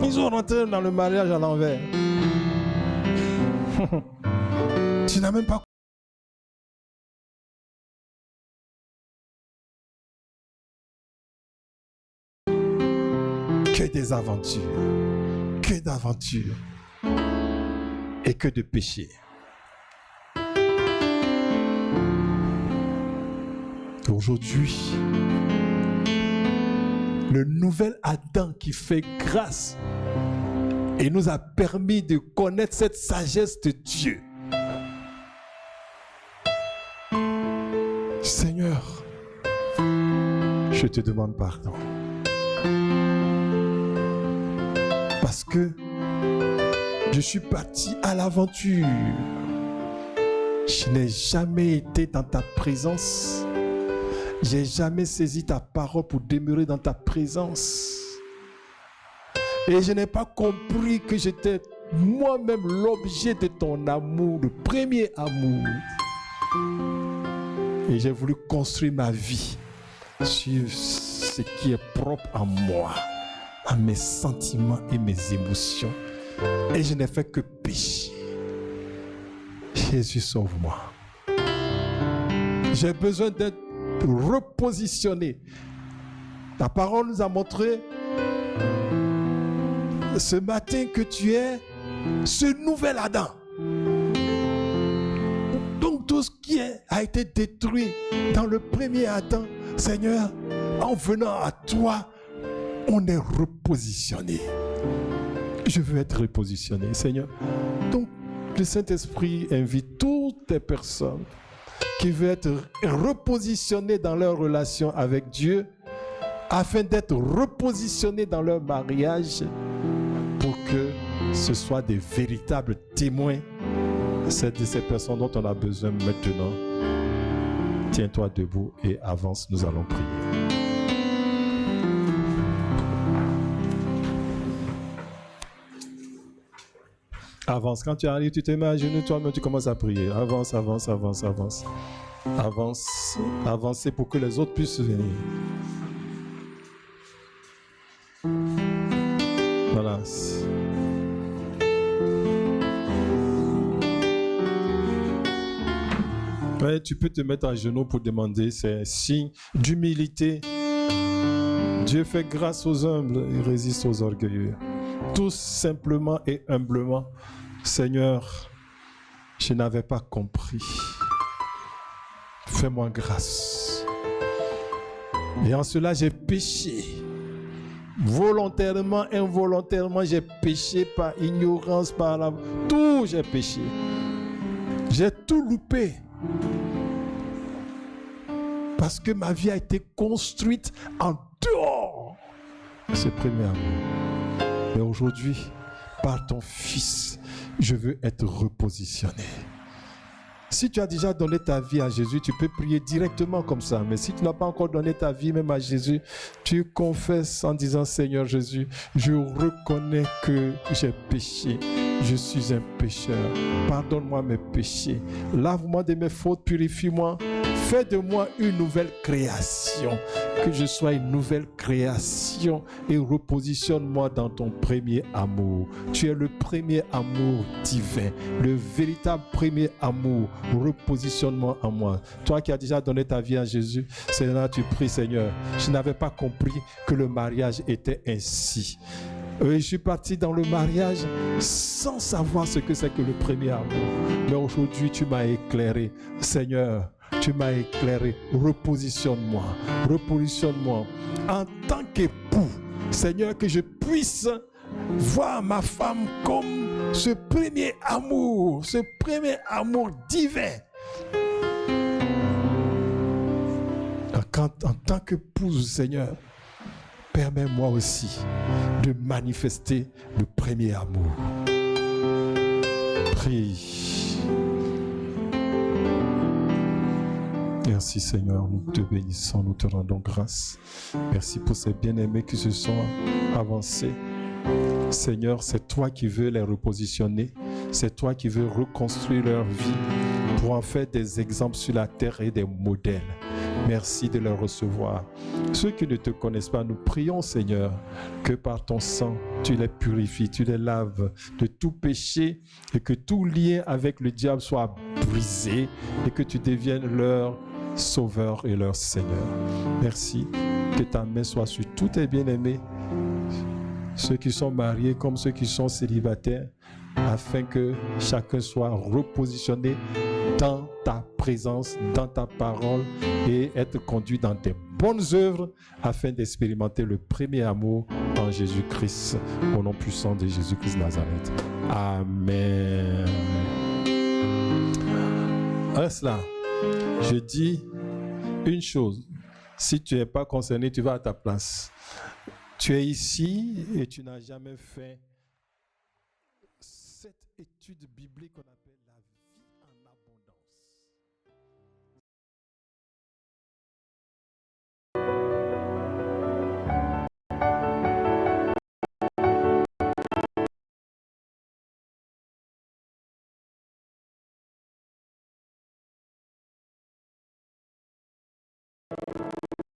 Ils ont rentré dans le mariage à l'envers. Tu n'as même pas que des aventures, que d'aventures et que de péchés. Aujourd'hui, le nouvel Adam qui fait grâce et nous a permis de connaître cette sagesse de Dieu. Seigneur, je te demande pardon. Parce que je suis parti à l'aventure. Je n'ai jamais été dans ta présence. Je n'ai jamais saisi ta parole pour demeurer dans ta présence. Et je n'ai pas compris que j'étais moi-même l'objet de ton amour, le premier amour. Et j'ai voulu construire ma vie sur ce qui est propre à moi, à mes sentiments et mes émotions. Et je n'ai fait que pécher. Jésus, sauve-moi. J'ai besoin d'être repositionné. Ta parole nous a montré ce matin que tu es ce nouvel Adam. Donc tout ce qui a été détruit dans le premier Adam, Seigneur, en venant à toi, on est repositionné. Je veux être repositionné, Seigneur. Donc le Saint-Esprit invite toutes les personnes qui veulent être repositionnées dans leur relation avec Dieu, afin d'être repositionnés dans leur mariage, pour que ce soit des véritables témoins. C'est de ces personnes dont on a besoin maintenant. Tiens-toi debout et avance, nous allons prier. Avance, quand tu arrives, tu te mets à genoux, toi-même tu commences à prier. Avance, avance, avance, avance. Avance, avancez pour que les autres puissent venir. Voilà. Ouais, tu peux te mettre à genoux pour demander, c'est un signe d'humilité. Dieu fait grâce aux humbles et résiste aux orgueilleux. Tout simplement et humblement, Seigneur, je n'avais pas compris. Fais-moi grâce. Et en cela, j'ai péché. Volontairement, involontairement, j'ai péché par ignorance, par la... Tout, j'ai péché. J'ai tout loupé. Parce que ma vie a été construite en dehors de ce premier amour. Mais aujourd'hui, par ton Fils, je veux être repositionné. Si tu as déjà donné ta vie à Jésus, tu peux prier directement comme ça. Mais si tu n'as pas encore donné ta vie même à Jésus, tu confesses en disant: Seigneur Jésus, je reconnais que j'ai péché. Je suis un pécheur. Pardonne-moi mes péchés. Lave-moi de mes fautes, purifie-moi. Fais de moi une nouvelle création. Que je sois une nouvelle création et repositionne-moi dans ton premier amour. Tu es le premier amour divin, le véritable premier amour. Repositionne-moi en moi. Toi qui as déjà donné ta vie à Jésus, c'est là que tu pries: Seigneur, je n'avais pas compris que le mariage était ainsi. Je suis parti dans le mariage sans savoir ce que c'est que le premier amour. Mais aujourd'hui, tu m'as éclairé. Seigneur, tu m'as éclairé. Repositionne-moi. Repositionne-moi. En tant qu'époux, Seigneur, que je puisse voir ma femme comme ce premier amour divin. En tant qu'épouse, Seigneur, permets-moi aussi de manifester le premier amour. Prie. Merci Seigneur, nous te bénissons, nous te rendons grâce. Merci pour ces bien-aimés qui se sont avancés. Seigneur, c'est toi qui veux les repositionner. C'est toi qui veux reconstruire leur vie pour en faire des exemples sur la terre et des modèles. Merci de les recevoir. Ceux qui ne te connaissent pas, nous prions, Seigneur, que par ton sang, tu les purifies, tu les laves de tout péché et que tout lien avec le diable soit brisé et que tu deviennes leur Sauveur et leur Seigneur. Merci. Que ta main soit sur tous tes bien-aimés, ceux qui sont mariés comme ceux qui sont célibataires, afin que chacun soit repositionné dans ta présence, dans ta parole et être conduit dans tes bonnes œuvres afin d'expérimenter le premier amour en Jésus-Christ, au nom puissant de Jésus-Christ de Nazareth. Amen. Reste là. Je dis une chose. Si tu n'es pas concerné, tu vas à ta place. Tu es ici et tu n'as jamais fait cette étude biblique qu'on appelle